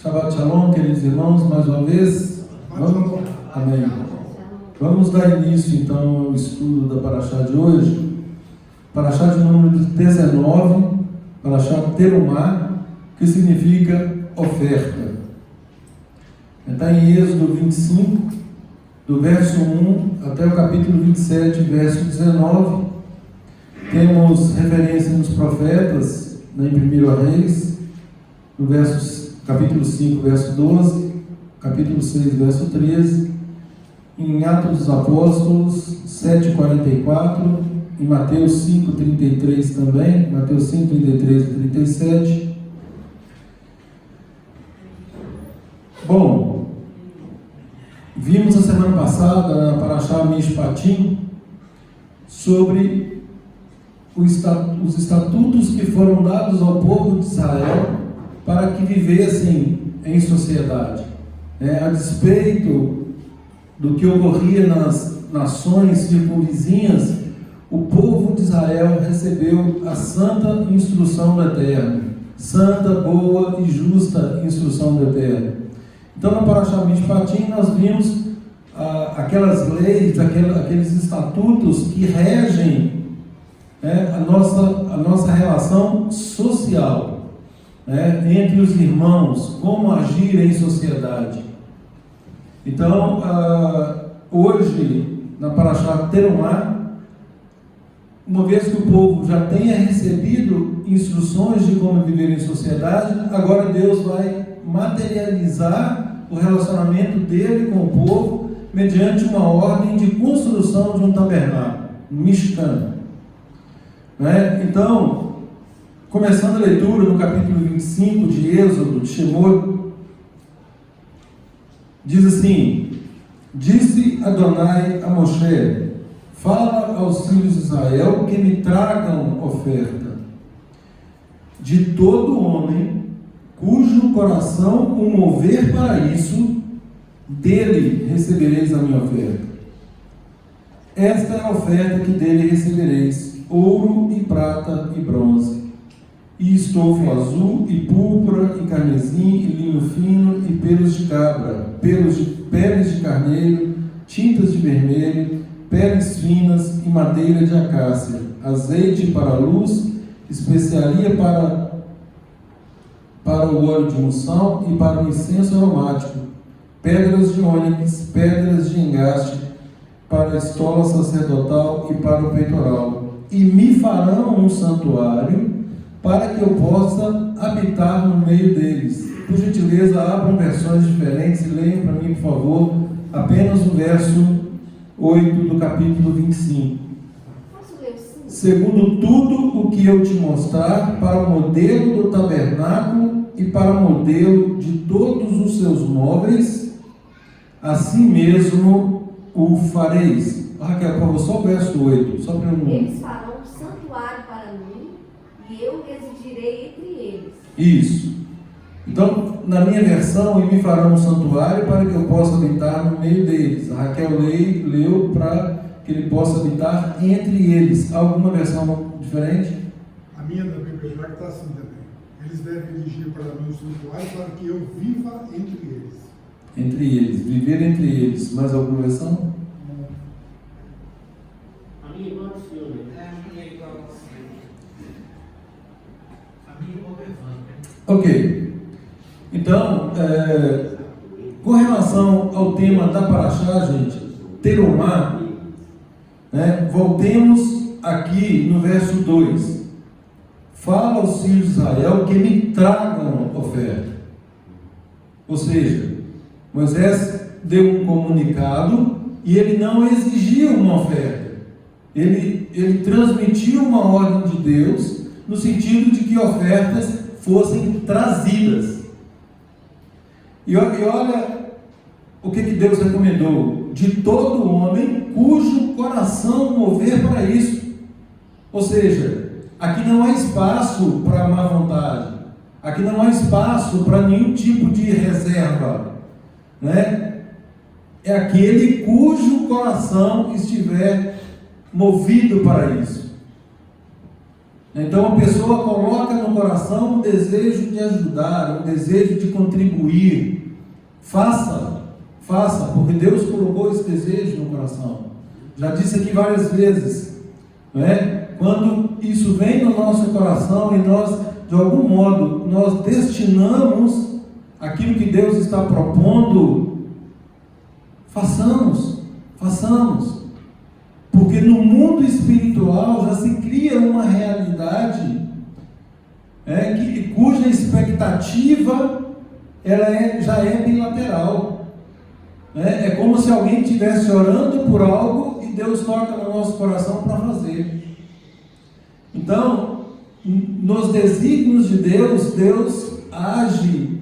Shabbat Shalom, queridos irmãos, mais uma vez. Vamos? Amém. Vamos dar início então ao estudo da Parashá de hoje. Parashá de número 19, Parashá Terumá, que significa oferta. Está em Êxodo 25, do verso 1 até o capítulo 27, verso 19. Temos referência nos profetas, em 1 Reis, no capítulo 5, verso 12, capítulo 6, verso 13, em Atos dos Apóstolos 7,44, em Mateus 5,33 também, Mateus 5,33 e 37. Bom, vimos a semana passada na Parashá Mishpatim sobre os estatutos que foram dados ao povo de Israel para que vivessem em sociedade. A despeito do que ocorria nas nações circunvizinhas, o povo de Israel recebeu a santa instrução do Eterno, santa, boa e justa instrução do Eterno. Então, na Parashá Mishpatim, nós vimos aquelas leis, aqueles estatutos que regem a nossa relação social, entre os irmãos, como agir em sociedade. Então, hoje, na Parashá Terumá, uma vez que o povo já tenha recebido instruções de como viver em sociedade, agora Deus vai materializar o relacionamento dele com o povo mediante uma ordem de construção de um tabernáculo, um Mishkan. Então, começando a leitura no capítulo 25 de Êxodo, de Shemot, diz assim: Disse Adonai a Moshe: Fala aos filhos de Israel que me tragam oferta. De todo homem cujo coração o mover para isso, dele recebereis a minha oferta. Esta é a oferta que dele recebereis: ouro e prata e bronze, e estofo azul, e púrpura, e carmesim, e linho fino, e pelos de cabra, peles de carneiro, tintas de vermelho, peles finas e madeira de acácia, azeite para a luz, especiaria para o óleo de unção e para o incenso aromático, pedras de ônix, pedras de engaste, para a estola sacerdotal e para o peitoral. E me farão um santuário para que eu possa habitar no meio deles. Por gentileza, abram versões diferentes e leiam para mim, por favor, apenas o verso 8 do capítulo 25. Segundo tudo o que eu te mostrar, para o modelo do tabernáculo e para o modelo de todos os seus móveis, assim mesmo o fareis. Raquel, por favor, só o verso 8. Só para Eles farão um santuário para mim, e eu residirei entre eles. Isso. Então, na minha versão, e me farão um santuário para que eu possa habitar no meio deles. A Raquel leu para que ele possa habitar entre eles. Alguma versão diferente? A minha da Bíblia já está assim também. Eles devem dirigir para mim um santuário para que eu viva entre eles. Entre eles, viver entre eles. Mais alguma versão? A minha irmã do Senhor. Ok. Então, com relação ao tema da Parashá, gente, Terumá, voltemos aqui no verso 2. Fala aos filhos de Israel que me tragam oferta. Ou seja, Moisés deu um comunicado e ele não exigiu uma oferta. Ele transmitiu uma ordem de Deus no sentido de que ofertas fossem trazidas. E olha o que Deus recomendou: de todo homem cujo coração mover para isso. Ou seja, aqui não há espaço para má vontade, aqui não há espaço para nenhum tipo de reserva, É aquele cujo coração estiver movido para isso. Então a pessoa coloca no coração um desejo de ajudar, um desejo de contribuir. Faça, porque Deus colocou esse desejo no coração. Já disse aqui várias vezes, não é? Quando isso vem no nosso coração e nós, de algum modo, nós destinamos aquilo que Deus está propondo, façamos. Porque no mundo espiritual já se cria uma realidade cuja expectativa já é bilateral. É como se alguém estivesse orando por algo e Deus toca no nosso coração para fazer. Então, nos desígnios de Deus, Deus age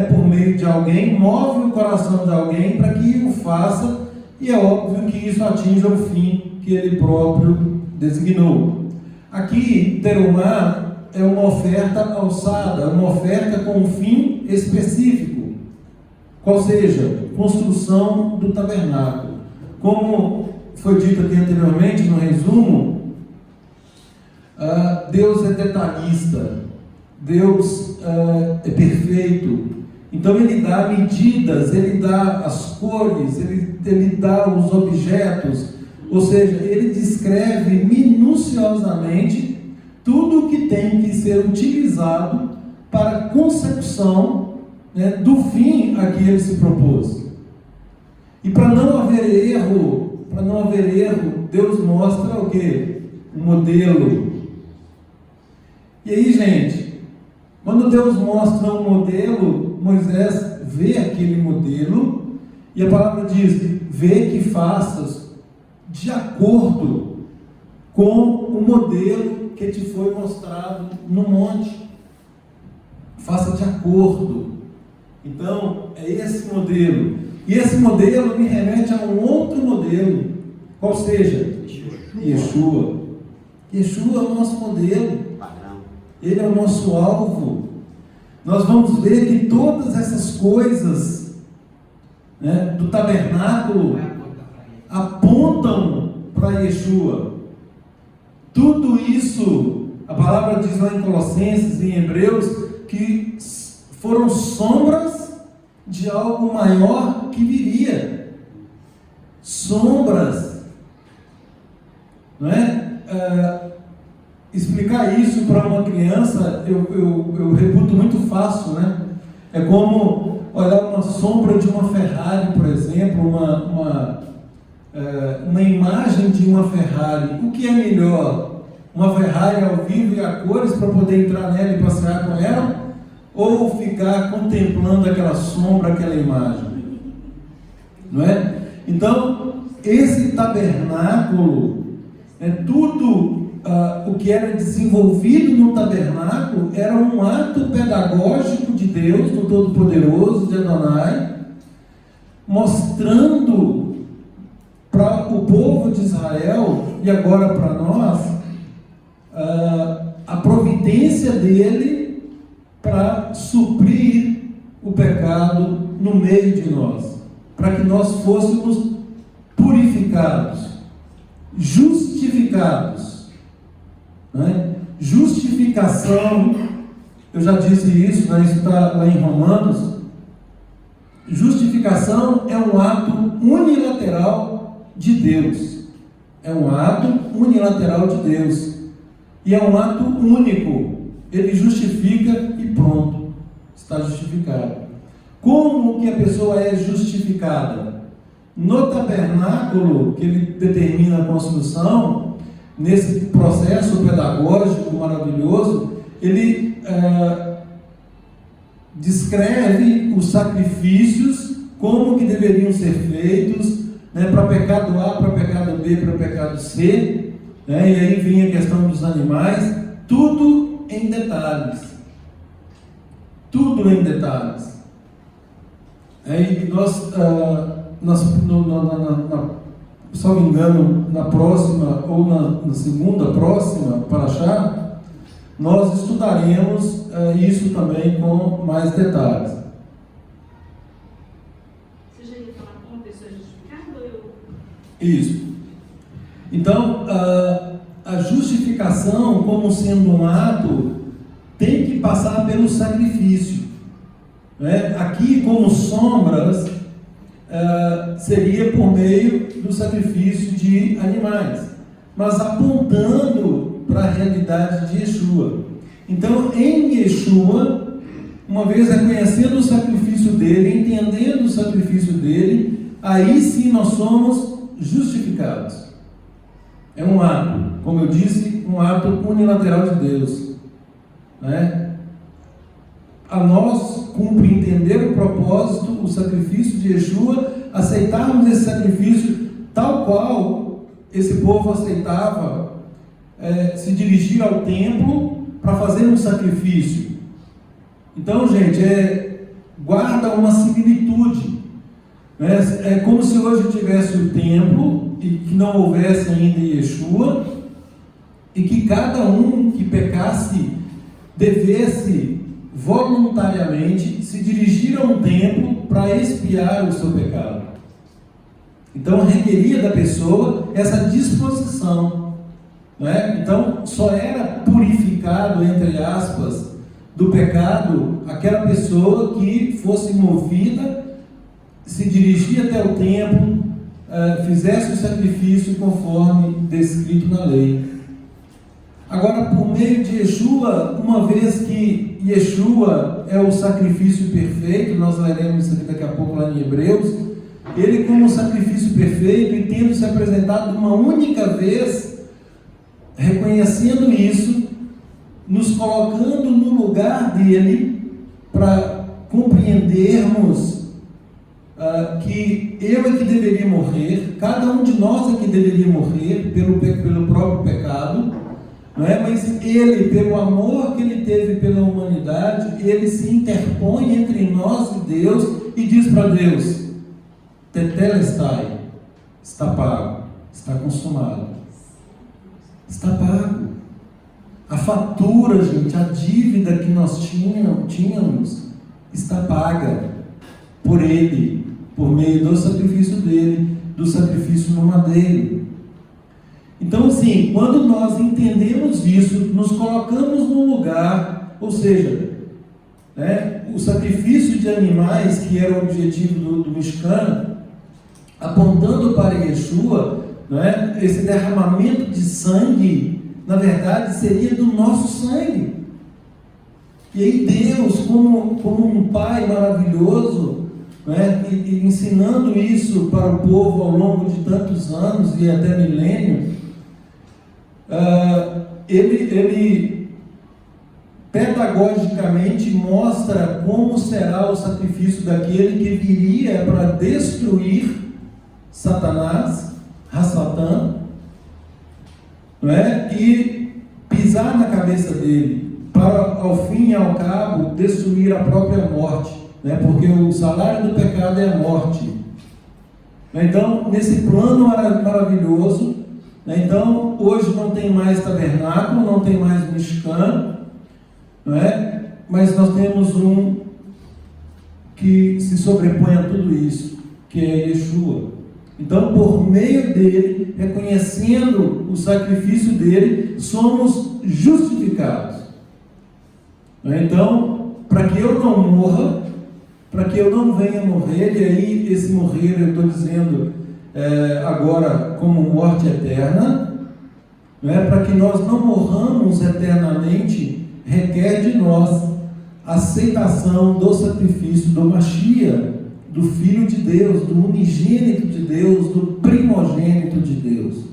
por meio de alguém, move o coração de alguém para que o faça, e é óbvio que isso atinja o fim que Ele próprio designou. Aqui, terumá é uma oferta alçada, uma oferta com um fim específico, qual seja, construção do tabernáculo. Como foi dito aqui anteriormente, no resumo, Deus é detalhista, Deus é perfeito. Então Ele dá medidas, Ele dá as cores, Ele dá os objetos, ou seja, Ele descreve minuciosamente tudo o que tem que ser utilizado para a consecução do fim a que Ele se propôs. E para não haver erro, Deus mostra o quê? Um modelo. E aí, gente, quando Deus mostra um modelo, Moisés vê aquele modelo, e a palavra diz: vê que faças de acordo com o modelo que te foi mostrado no monte. Faça de acordo. Então, é esse modelo. E esse modelo me remete a um outro modelo, qual seja? Yeshua. Yeshua é o nosso modelo. Ele é o nosso alvo. Nós vamos ver que todas essas coisas do tabernáculo apontam para Yeshua. Tudo isso, a palavra diz lá em Colossenses, em Hebreus, que foram sombras de algo maior que viria. Sombras, não é? Explicar isso para uma criança, eu reputo muito fácil, né? É como olhar uma sombra de uma Ferrari, por exemplo, uma imagem de uma Ferrari. O que é melhor? Uma Ferrari ao vivo e a cores para poder entrar nela e passear com ela? Ou ficar contemplando aquela sombra, aquela imagem? Não é? Então, esse tabernáculo, tudo o que era desenvolvido no tabernáculo era um ato pedagógico de Deus, do Todo-Poderoso, de Adonai, mostrando para o povo de Israel, e agora para nós, a providência dele para suprir o pecado no meio de nós, para que nós fôssemos purificados, justificados. Justificação, eu já disse isso, isso está lá em Romanos. Justificação é um ato unilateral de Deus. É um ato unilateral de Deus. E é um ato único. Ele justifica e pronto, está justificado. Como que a pessoa é justificada? No tabernáculo que ele determina a construção, nesse processo pedagógico maravilhoso, ele descreve os sacrifícios, como que deveriam ser feitos, para pecado A, para pecado B, para pecado C, e aí vem a questão dos animais, tudo em detalhes. Tudo em detalhes. E só me engano, na próxima ou na segunda próxima paraxá, nós estudaremos isso também com mais detalhes. Você já ia falar como a pessoa é justificada ou eu? Isso. Então, a a justificação, como sendo um ato, tem que passar pelo sacrifício. Né? Aqui, como sombras, seria por meio do sacrifício de animais, mas apontando para a realidade de Yeshua. Então, em Yeshua, uma vez reconhecendo o sacrifício dele, entendendo o sacrifício dele, aí sim nós somos justificados. É um ato, como eu disse, um ato unilateral de Deus. Né? A nós cumpre entender o propósito, o sacrifício de Yeshua, aceitarmos esse sacrifício tal qual esse povo aceitava, se dirigir ao templo para fazer um sacrifício. Então, gente, guarda uma similitude. Né? É como se hoje tivesse o templo e que não houvesse ainda Yeshua, e que cada um que pecasse devesse voluntariamente se dirigir a um templo para expiar o seu pecado. Então requeria da pessoa essa disposição, né? Então só era purificado, entre aspas, do pecado aquela pessoa que fosse movida, se dirigia até o templo, fizesse o sacrifício conforme descrito na lei. Agora, por meio de Yeshua, uma vez que Yeshua é o sacrifício perfeito, nós leremos isso aqui daqui a pouco lá em Hebreus, ele como sacrifício perfeito e tendo se apresentado uma única vez, reconhecendo isso, nos colocando no lugar dele, para compreendermos que eu é que deveria morrer, cada um de nós é que deveria morrer pelo próprio pecado, não é? Mas ele, pelo amor que ele teve pela humanidade, ele se interpõe entre nós e Deus e diz para Deus: Tetelestai, está pago, está consumado, está pago. A fatura, gente, a dívida que nós tínhamos está paga por ele, por meio do sacrifício dele, do sacrifício no madeiro. Então, assim, quando nós entendemos isso, nos colocamos no lugar, ou seja, né, o sacrifício de animais, que era o objetivo do Mishkan, apontando para Yeshua, né, esse derramamento de sangue, na verdade, seria do nosso sangue. E aí Deus, como um Pai maravilhoso, né, e ensinando isso para o povo ao longo de tantos anos e até milênio, ele pedagogicamente mostra como será o sacrifício daquele que viria para destruir Satanás, Hassatã, não é? E pisar na cabeça dele, para ao fim e ao cabo destruir a própria morte, né? Porque o salário do pecado é a morte. Então, nesse plano maravilhoso, então, hoje não tem mais tabernáculo, não tem mais Mishkan, não é? Mas nós temos um que se sobrepõe a tudo isso, que é Yeshua. Então, por meio dele, reconhecendo o sacrifício dele, somos justificados. Então, para que eu não morra, para que eu não venha morrer, e aí esse morrer eu estou dizendo agora como morte eterna, para que nós não morramos eternamente, requer de nós a aceitação do sacrifício do Mashiach, do Filho de Deus, do unigênito de Deus, do primogênito de Deus.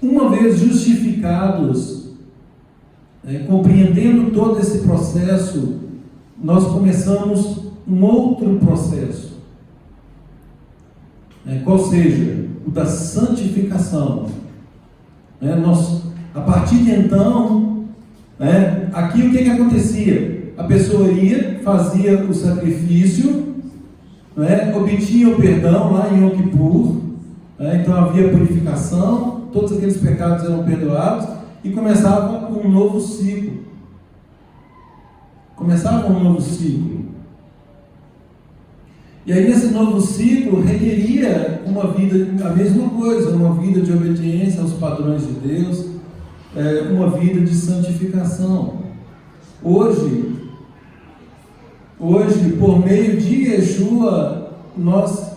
Uma vez justificados, compreendendo todo esse processo, nós começamos um outro processo, qual seja o da santificação. A partir de então, aqui o que acontecia? A pessoa ia, fazia o sacrifício, obtinha o perdão lá em Yom Kippur, então havia purificação, todos aqueles pecados eram perdoados e começava um novo ciclo. E aí nesse novo ciclo requeria uma vida, a mesma coisa, uma vida de obediência aos padrões de Deus, uma vida de santificação. Hoje, por meio de Yeshua, nós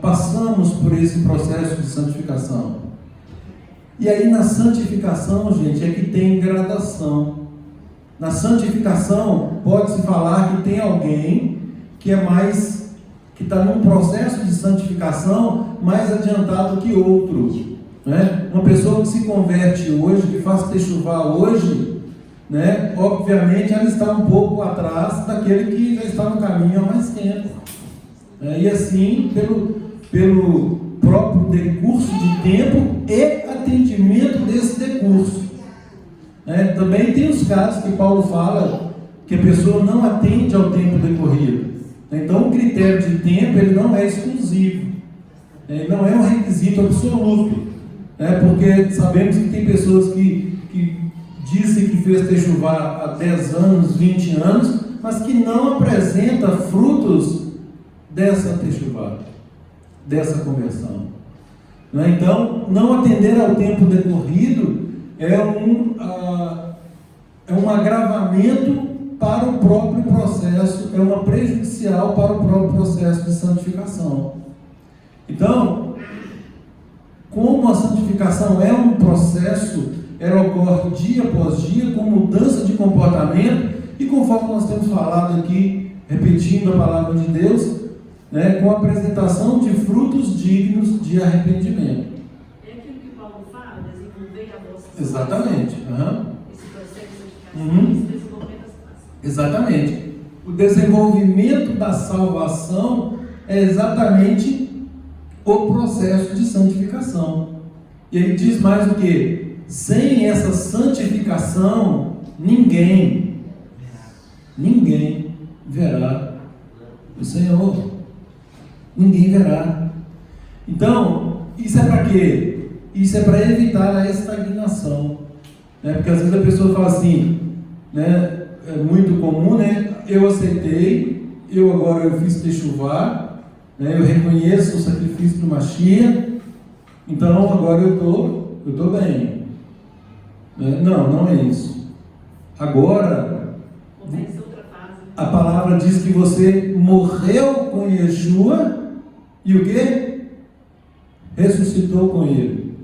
passamos por esse processo de santificação. E aí na santificação, gente, é que tem gradação. Na santificação, pode-se falar que tem alguém que está num processo de santificação mais adiantado que outro, né? Uma pessoa que se converte hoje, que faz techuvá hoje, né? Obviamente ela está um pouco atrás daquele que já está no caminho há mais tempo, né? E assim, pelo próprio decurso de tempo e atendimento desse decurso, né? Também tem os casos que Paulo fala que a pessoa não atende ao tempo decorrido. Então o critério de tempo ele não é exclusivo, ele não é um requisito absoluto, né? Porque sabemos que tem pessoas que dizem que fez techuvá há 10 anos, 20 anos, mas que não apresenta frutos dessa techuvá, dessa conversão, né? Então não atender ao tempo decorrido é um agravamento para o próprio processo, é uma prejudicial para o próprio processo de santificação. Então, como a santificação é um processo, ela ocorre dia após dia, com mudança de comportamento, e conforme nós temos falado aqui, repetindo a palavra de Deus, né, com a apresentação de frutos dignos de arrependimento. É aquilo que Paulo fala, desenvolver a vossa Exatamente. esse processo de santificação, esse desenvolvimento das classes. Exatamente. O desenvolvimento da salvação é exatamente o processo de santificação. E ele diz mais o que? Sem essa santificação, ninguém verá o Senhor. Ninguém verá. Então, isso é para quê? Isso é para evitar a estagnação, né? Porque às vezes a pessoa fala assim, né? É muito comum, né? Eu aceitei, agora eu fiz techuvá, né? Eu reconheço o sacrifício do Mashiach, então agora eu tô bem, né? Não é isso. Agora a palavra diz que você morreu com Yeshua e o quê? Ressuscitou com ele.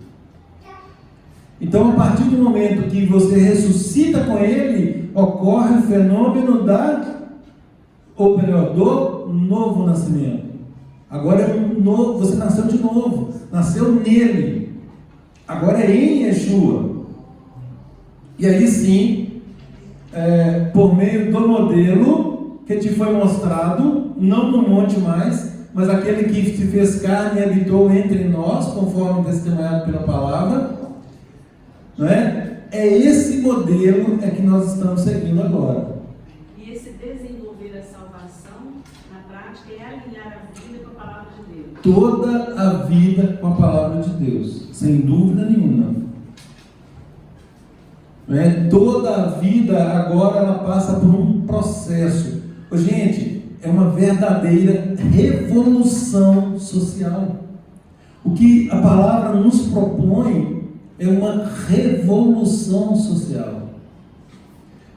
Então, a partir do momento que você ressuscita com ele, ocorre o fenômeno do novo nascimento. Agora é um novo, você nasceu de novo, nasceu nele. Agora é em Yeshua. E aí sim, por meio do modelo que te foi mostrado, não no monte mais, mas aquele que se fez carne e habitou entre nós, conforme testemunhado pela palavra, não é? É esse modelo que nós estamos seguindo agora. E esse desenvolver a salvação, na prática, é alinhar a vida com a palavra de Deus. Toda a vida com a palavra de Deus, sem dúvida nenhuma. Não é? Toda a vida agora ela passa por um processo. Gente, é uma verdadeira revolução social. O que a palavra nos propõe é uma revolução social,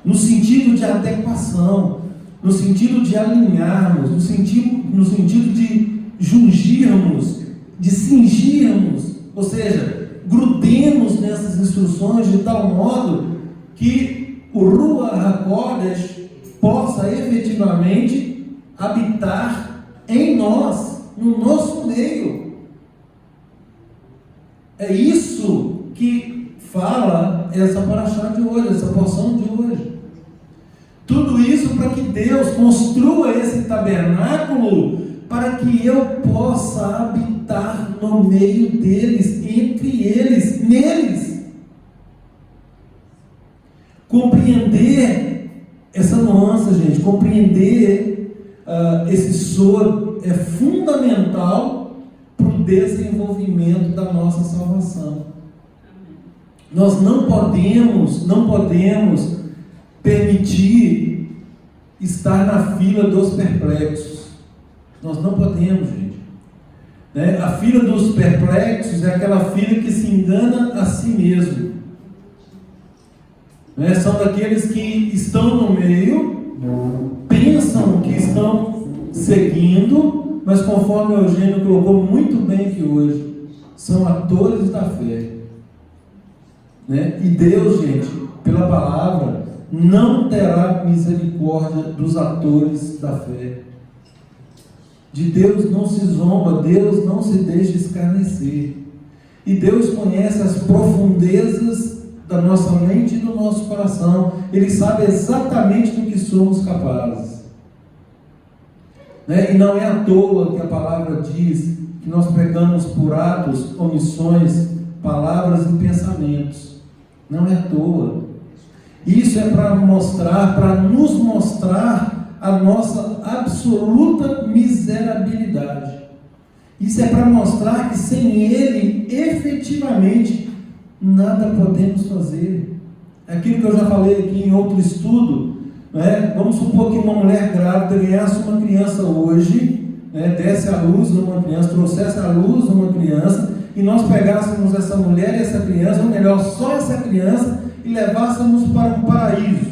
no sentido de adequação, no sentido de alinharmos, no sentido de jungirmos, de cingirmos, ou seja, grudemos nessas instruções de tal modo que o Ruach HaKodesh possa efetivamente habitar em nós, no nosso meio. É isso que fala essa paraxá de hoje, essa porção de hoje. Tudo isso para que Deus construa esse tabernáculo para que eu possa habitar no meio deles, entre eles, neles. Compreender essa nuance, gente, compreender esse soro é fundamental para o desenvolvimento da nossa salvação. Nós não podemos permitir estar na fila dos perplexos. Nós não podemos, gente. Né? A filha dos perplexos é aquela filha que se engana a si mesmo. Né? São daqueles que estão no meio, pensam que estão seguindo, mas conforme o Eugênio colocou muito bem aqui hoje, são atores da fé. Né? E Deus, gente, pela palavra, não terá misericórdia dos atores da fé. De Deus não se zomba, Deus não se deixa escarnecer. E Deus conhece as profundezas da nossa mente e do nosso coração. Ele sabe exatamente do que somos capazes. Né? E não é à toa que a palavra diz que nós pecamos por atos, omissões, palavras e pensamentos. Não é à toa. Isso é para mostrar, para nos mostrar a nossa absoluta miserabilidade. Isso é para mostrar que sem Ele, efetivamente, nada podemos fazer. Aquilo que eu já falei aqui em outro estudo, né? Vamos supor que uma mulher grávida ganhasse uma criança hoje, né? Desse à luz uma criança, trouxesse à luz uma criança, e nós pegássemos essa mulher e essa criança, ou melhor, só essa criança, e levássemos para um paraíso.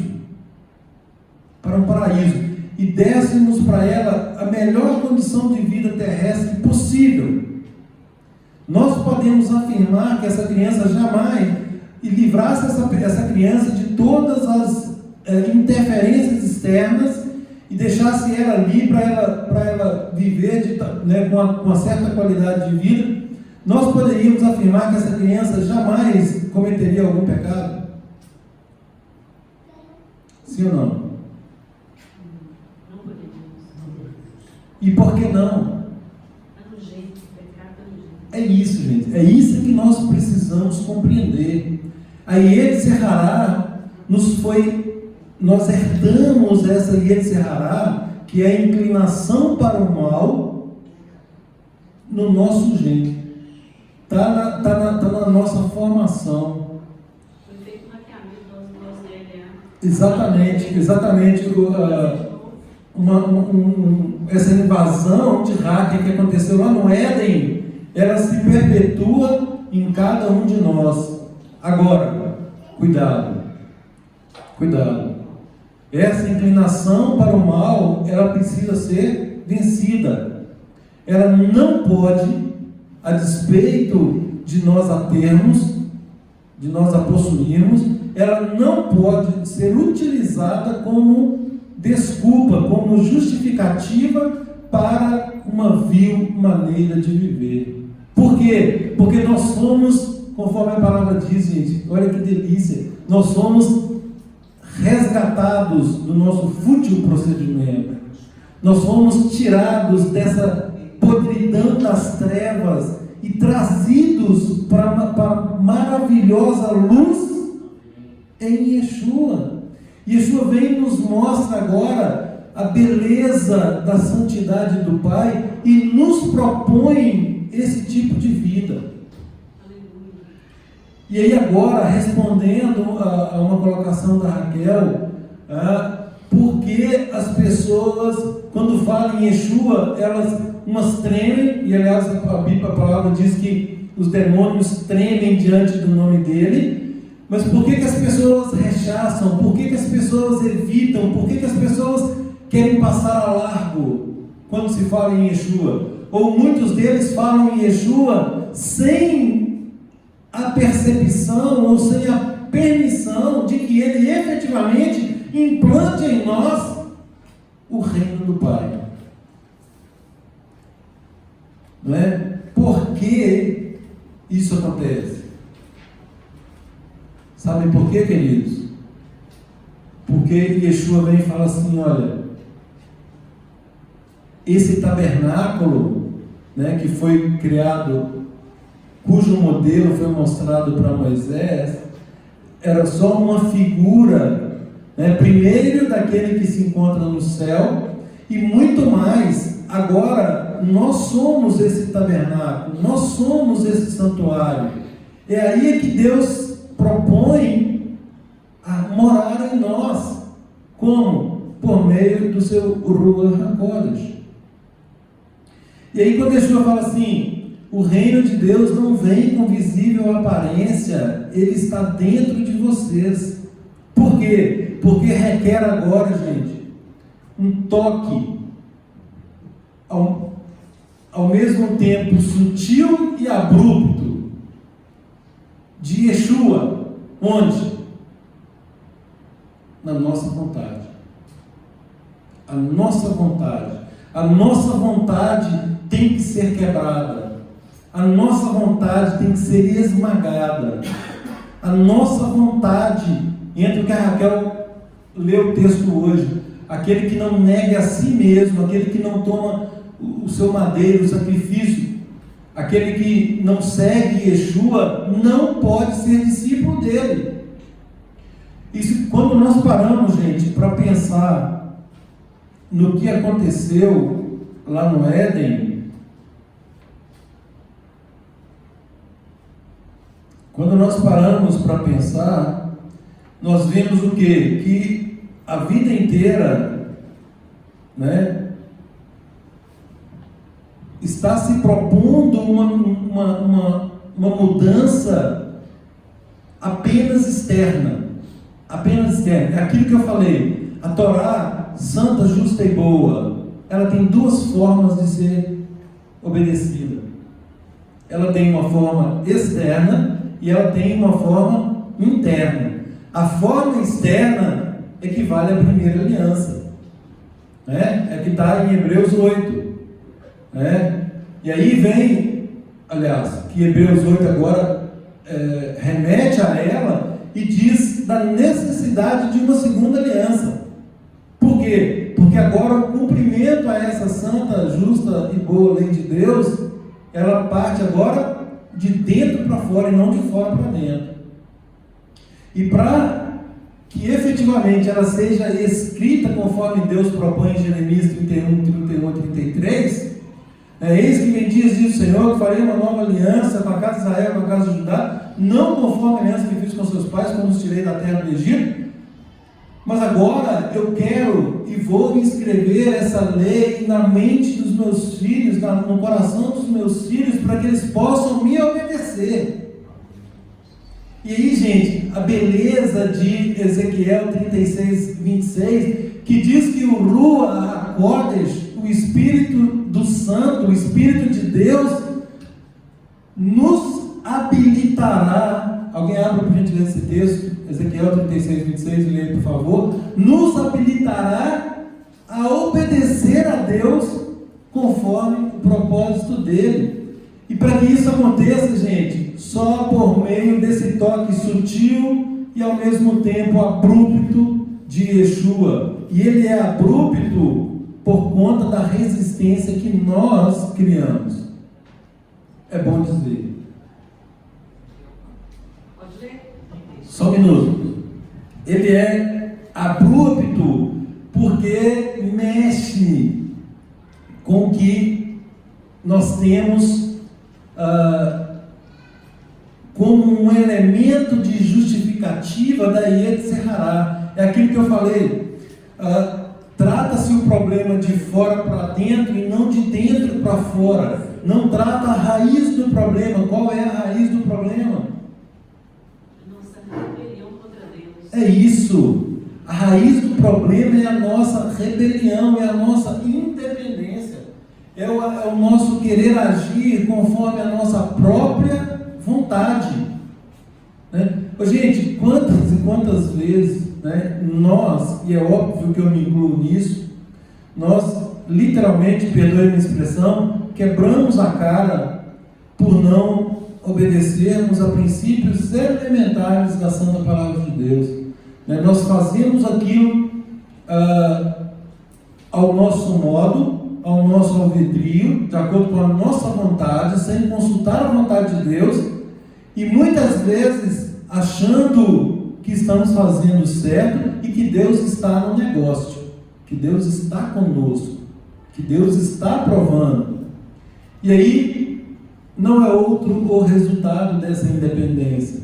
Para um paraíso. E dessemos para ela a melhor condição de vida terrestre possível. Nós podemos afirmar que essa criança jamais, e livrasse essa criança de todas as interferências externas, e deixasse ela ali para ela viver com uma certa qualidade de vida, nós poderíamos afirmar que essa criança jamais cometeria algum pecado? Sim ou não? Não poderíamos. E por que não? É isso, gente. É isso que nós precisamos compreender. A Yetzer-Hará nós herdamos essa Yetzer-Hará, que é a inclinação para o mal, no nosso gene. Está na nossa formação. Foi feito um mapeamento do nosso DNA. Exatamente. Essa invasão de hacker que aconteceu lá no Éden, ela se perpetua em cada um de nós. Agora, cuidado. Essa inclinação para o mal, ela precisa ser vencida. Ela não pode, a despeito de nós a termos, de nós a possuirmos, ela não pode ser utilizada como desculpa, como justificativa para uma vil maneira de viver. Por quê? Porque nós somos, conforme a palavra diz, gente, olha que delícia, nós somos resgatados do nosso fútil procedimento. Nós fomos tirados dessa podridão das trevas e trazidos para a maravilhosa luz em Yeshua. Yeshua vem e nos mostra agora a beleza da santidade do Pai e nos propõe esse tipo de vida. E aí agora, respondendo a uma colocação da Raquel, por que as pessoas, quando falam em Yeshua, umas tremem, e aliás a palavra diz que os demônios tremem diante do nome dele, mas por que as pessoas rechaçam, por que as pessoas evitam, por que as pessoas querem passar a largo quando se fala em Yeshua? Ou muitos deles falam em Yeshua sem a percepção ou sem a permissão de que ele efetivamente implante em nós o reino do Pai. Não é? Por que isso acontece? Sabem por quê, queridos? Porque Yeshua vem e fala assim, olha, esse tabernáculo, né, que foi criado, cujo modelo foi mostrado para Moisés, era só uma figura, né, primeiro daquele que se encontra no céu, e muito mais, agora nós somos esse tabernáculo, nós somos esse santuário. É aí que Deus propõe a morar em nós. Como? Por meio do seu Ruach HaKodesh. E aí quando Yeshua fala assim, o reino de Deus não vem com visível aparência, ele está dentro de vocês. Por quê? Porque requer agora, gente, um toque ao mesmo tempo sutil e abrupto de Yeshua. Onde? Na nossa vontade. A nossa vontade. A nossa vontade tem que ser quebrada. A nossa vontade tem que ser esmagada. A nossa vontade, entre o que a Raquel leu o texto hoje, aquele que não nega a si mesmo, aquele que não toma o seu madeiro, o sacrifício, aquele que não segue Yeshua, não pode ser discípulo dele. Isso, quando nós paramos, gente, para pensar no que aconteceu lá no Éden, quando nós paramos para pensar, nós vemos o quê? Que a vida inteira, né, está se propondo uma mudança apenas externa. Apenas externa. É aquilo que eu falei. A Torá, santa, justa e boa, ela tem duas formas de ser obedecida. Ela tem uma forma externa e ela tem uma forma interna. A forma externa equivale à primeira aliança, né? É que está em Hebreus 8, né? E aí vem, aliás, que Hebreus 8 agora remete a ela e diz da necessidade de uma segunda aliança. Por quê? Porque agora o cumprimento a essa santa, justa e boa lei de Deus, ela parte agora de dentro para fora e não de fora para dentro. E para que efetivamente ela seja escrita conforme Deus propõe em Jeremias 31, 31 e 33, eis que vem dias, diz o Senhor, que farei uma nova aliança com a casa de Israel, com a casa de Judá, não conforme a aliança que fiz com seus pais, quando os tirei da terra do Egito, mas agora eu quero e vou escrever essa lei na mente dos meus filhos, no coração dos meus filhos, para que eles possam me obedecer. E aí, gente, a beleza de Ezequiel 36, 26, que diz que o Ruach HaKodesh, o Espírito do Santo, o Espírito de Deus, nos habilitará. Alguém abre por gentileza esse texto, Ezequiel 36, 26, leia por favor. Nos habilitará a obedecer a Deus conforme o propósito dele. E para que isso aconteça, gente, só por meio desse toque sutil e ao mesmo tempo abrupto de Yeshua. E ele é abrupto por conta da resistência que nós criamos. É bom dizer. Pode ler? Só um minuto. Ele é abrupto porque mexe com o que nós temos como um elemento de justificativa da Yetzirah. É aquilo que eu falei. Trata-se o problema de fora para dentro e não de dentro para fora. Não trata a raiz do problema. Qual é a raiz do problema? Nossa rebelião contra Deus. É isso. A raiz do problema é a nossa rebelião, é a nossa independência. É o nosso querer agir conforme a nossa própria vontade. Né? Gente, quantas e quantas vezes, né, nós, e é óbvio que eu me incluo nisso, nós literalmente, perdoe a expressão, quebramos a cara por não obedecermos a princípios elementares da Santa Palavra de Deus. Né? Nós fazemos aquilo ao nosso modo, ao nosso albedrio, de acordo com a nossa vontade, sem consultar a vontade de Deus, e muitas vezes achando que estamos fazendo certo e que Deus está no negócio, que Deus está conosco, que Deus está aprovando. E aí não é outro o resultado dessa independência.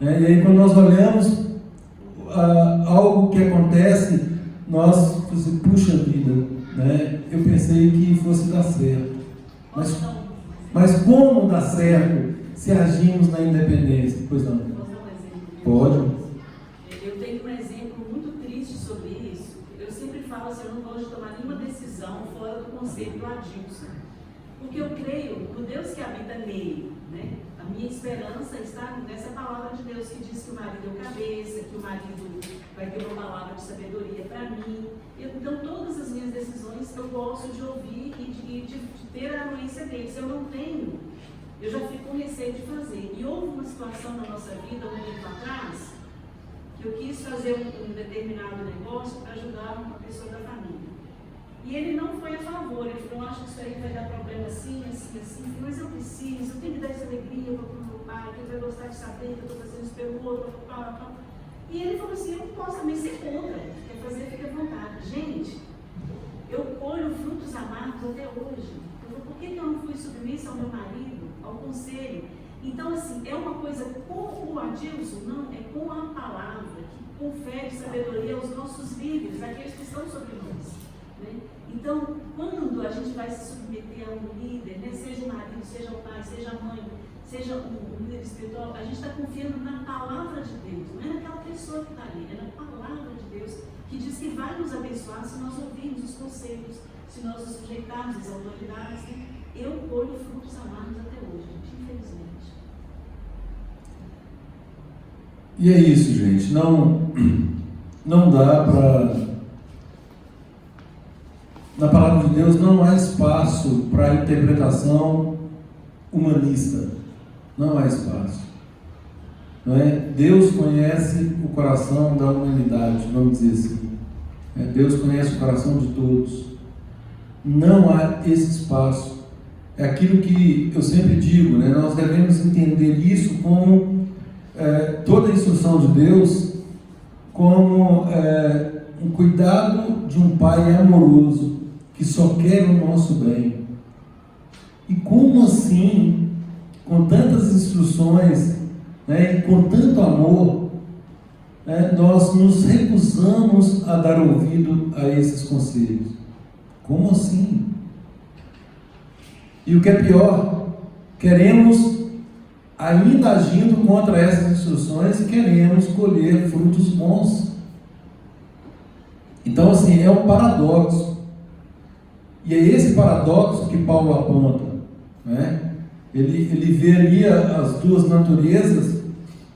E aí quando nós olhamos algo que acontece, nós puxa vida, né? Eu pensei que fosse dar certo. Mas como dá certo se agimos na independência? Pois não. Posso dar um exemplo? Pode. Eu tenho um exemplo muito triste sobre isso. Eu sempre falo assim, eu não gosto de tomar nenhuma decisão fora do conceito do Adilson. Porque eu creio no Deus que habita nele, né? A minha esperança está nessa palavra de Deus que diz que o marido é o cabeça, que o marido vai ter uma palavra de sabedoria para mim. Então, todas as minhas decisões eu gosto de ouvir e de ter a anuência dele. Se eu não tenho, eu já fico com receio de fazer. E houve uma situação na nossa vida, um tempo atrás, que eu quis fazer um determinado negócio para ajudar uma pessoa da família. E ele não foi a favor, ele falou, acho que isso aí vai dar problema assim, assim, assim, mas eu preciso, eu tenho que dar essa alegria para o meu pai, que ele vai gostar de saber que eu estou fazendo isso pelo outro, pá. E ele falou assim, eu não posso também ser contra, quer fazer, fica à vontade. Gente, eu colho frutos amargos até hoje. Eu falei, por que eu não fui submissa ao meu marido, ao conselho? Então, assim, é uma coisa com o Adilson, não, é com a palavra, que confere sabedoria aos nossos líderes, aqueles que estão sobre nós. Né? Então, quando a gente vai se submeter a um líder, né, seja o marido, seja o pai, seja a mãe, seja um líder espiritual, a gente está confiando na palavra de Deus, não é naquela pessoa que está ali, é na palavra de Deus, que diz que vai nos abençoar se nós ouvirmos os conselhos, se nós nos sujeitarmos às autoridades. Né? Eu colho frutos amargos até hoje, gente, infelizmente. E é isso, gente. Não dá para... Na palavra de Deus não há espaço para interpretação humanista. Não há espaço. Não é? Deus conhece o coração da humanidade, vamos dizer assim. Deus conhece o coração de todos. Não há esse espaço. É aquilo que eu sempre digo, né? Nós devemos entender isso como toda a instrução de Deus, como um cuidado de um pai amoroso, que só quer o nosso bem. E como assim, com tantas instruções, né, e com tanto amor, né, nós nos recusamos a dar ouvido a esses conselhos? Como assim? E o que é pior, queremos, ainda agindo contra essas instruções, queremos colher frutos bons. Então, assim, é um paradoxo. E é esse paradoxo que Paulo aponta, né? Ele vê ali as duas naturezas,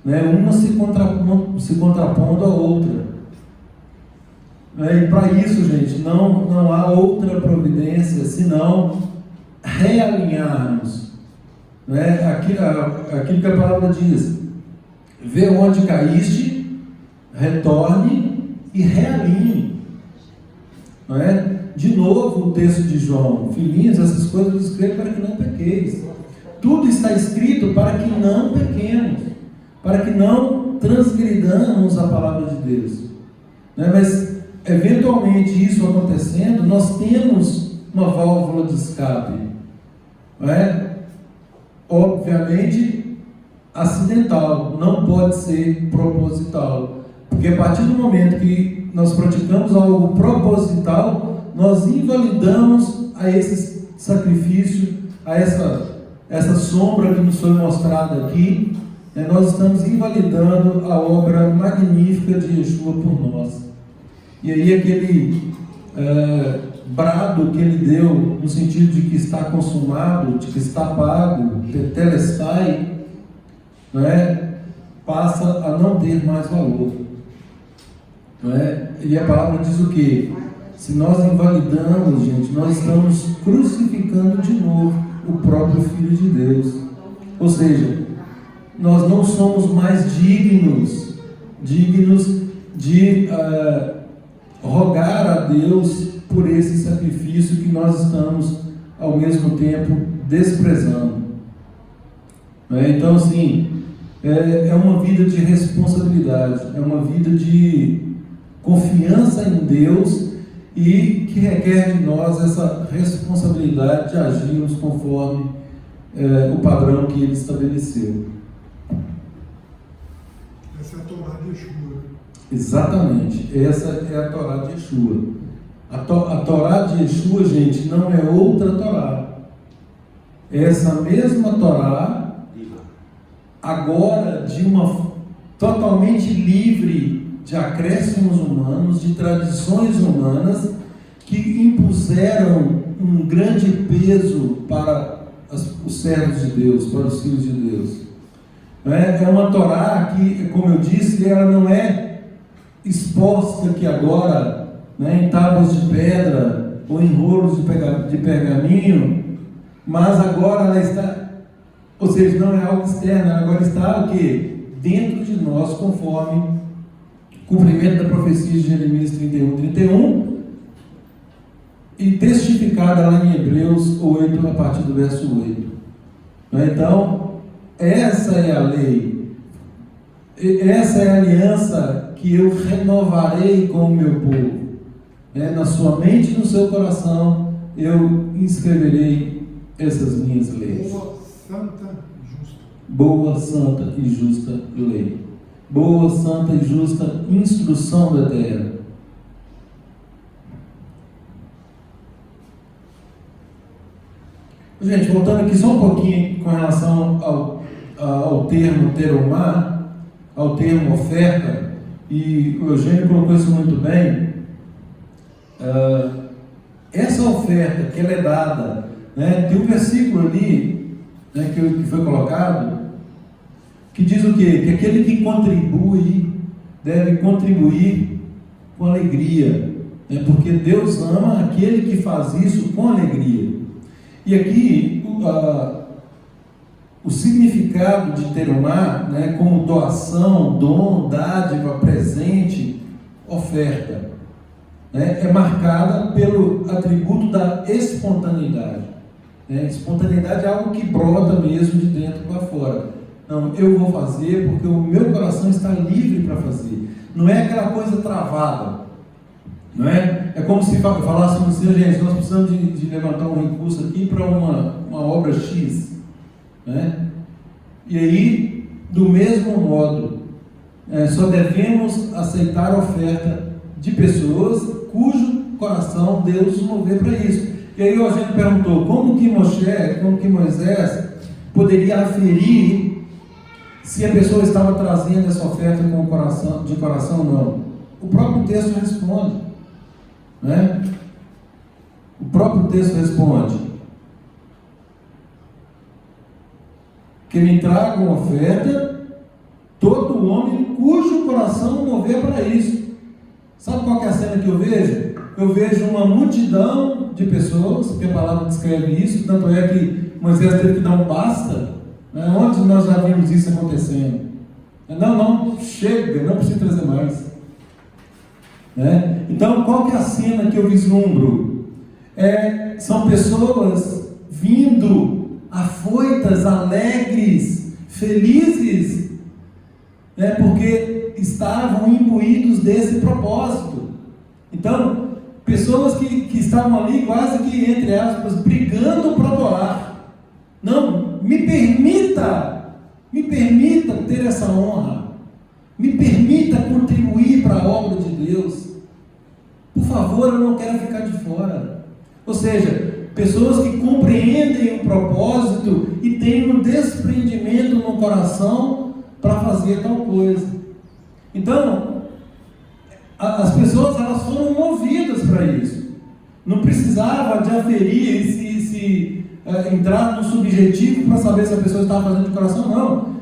né? Uma se contrapondo à outra. E para isso, gente, não há outra providência senão realinharmos, né? Aquilo que a palavra diz: vê onde caíste, retorne e realinhe. Não é? De novo o texto de João: filhinhos, essas coisas eu escrevo para que não pequeis. Tudo está escrito para que não pequemos, para que não transgridamos a palavra de Deus. Né? Mas, eventualmente, isso acontecendo, nós temos uma válvula de escape. Não é? Obviamente, acidental, não pode ser proposital. Porque a partir do momento que nós praticamos algo proposital, nós invalidamos a esse sacrifício, a essa sombra que nos foi mostrada aqui, nós estamos invalidando a obra magnífica de Yeshua por nós. E aí aquele brado que ele deu, no sentido de que está consumado, de que está pago, tetelestai, não é? Passa a não ter mais valor. Não é? E a palavra diz o quê? Se nós invalidamos, gente, nós estamos crucificando de novo o próprio Filho de Deus. Ou seja, nós não somos mais dignos de rogar a Deus por esse sacrifício que nós estamos, ao mesmo tempo, desprezando. Então, assim, é uma vida de responsabilidade, é uma vida de confiança em Deus, e que requer de nós essa responsabilidade de agirmos conforme o padrão que ele estabeleceu. Essa é a Torá de Yeshua. Exatamente, essa é a Torá de Yeshua. A Torá de Yeshua, gente, não é outra Torá. essa mesma Torá, agora totalmente livre de acréscimos humanos, de tradições humanas, que impuseram um grande peso para os servos de Deus, para os filhos de Deus. É uma Torá que, como eu disse, ela não é exposta aqui agora, em tábuas de pedra ou em rolos de pergaminho, mas agora ela está, ou seja, não é algo externo, ela agora está o quê? Dentro de nós, conforme cumprimento da profecia de Jeremias 31, e testificada lá em Hebreus 8, a partir do verso 8. Então, essa é a lei, essa é a aliança que eu renovarei com o meu povo. Na sua mente e no seu coração, eu inscreverei essas minhas leis. Boa, santa e justa. Boa, santa e justa lei. Boa, santa e justa instrução da terra. Gente, voltando aqui só um pouquinho com relação ao termo terumá, ao termo oferta, e o Eugênio colocou isso muito bem. Essa oferta que ela é dada, tem um versículo ali, que foi colocado, que diz o quê? Que aquele que contribui deve contribuir com alegria, porque Deus ama aquele que faz isso com alegria. E aqui o significado de terumá, como doação, dom, dádiva, presente, oferta, é marcada pelo atributo da espontaneidade. Espontaneidade é algo que brota mesmo de dentro para fora. Não, eu vou fazer porque o meu coração está livre para fazer. Não é aquela coisa travada. Não é? É como se falássemos assim, gente, nós precisamos de levantar um recurso aqui para uma obra X. E aí, do mesmo modo, só devemos aceitar a oferta de pessoas cujo coração Deus nos mover para isso. E aí a gente perguntou, como que Moisés poderia aferir se a pessoa estava trazendo essa oferta de coração ou não? O próprio texto responde. O próprio texto responde que me tragam oferta todo homem cujo coração mover para isso. Sabe qual que é a cena que eu vejo? Eu vejo uma multidão de pessoas, porque a palavra descreve isso, tanto é que Moisés teve que dar um basta. Onde nós já vimos isso acontecendo? Não, chega, não precisa trazer mais. Então, qual que é a cena que eu vislumbro? São pessoas vindo afoitas, alegres, felizes, porque estavam imbuídos desse propósito. Então, pessoas que estavam ali quase que, entre aspas, brigando para doar. Não, me permita ter essa honra, me permita contribuir para a obra de Deus. Por favor, eu não quero ficar de fora. Ou seja, pessoas que compreendem o propósito e têm um desprendimento no coração para fazer tal coisa. Então, as pessoas elas foram movidas para isso. Não precisava de aferir se entrar no subjetivo para saber se a pessoa estava fazendo de coração, não.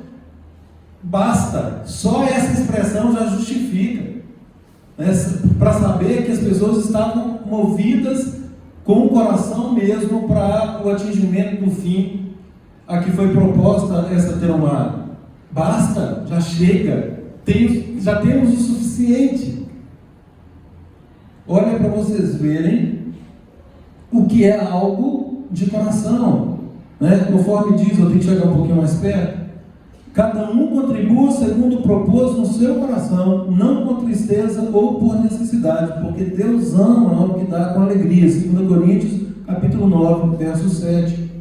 Basta, só essa expressão já justifica. Para saber que as pessoas estavam movidas com o coração mesmo para o atingimento do fim a que foi proposta essa terumá. Basta, já chega, já temos o suficiente. Olha para vocês verem o que é algo de coração, conforme diz, eu tenho que chegar um pouquinho mais perto. Cada um contribua segundo o propósito no seu coração, não com tristeza ou por necessidade, porque Deus ama o que dá com alegria. 2 Coríntios, capítulo 9, verso 7.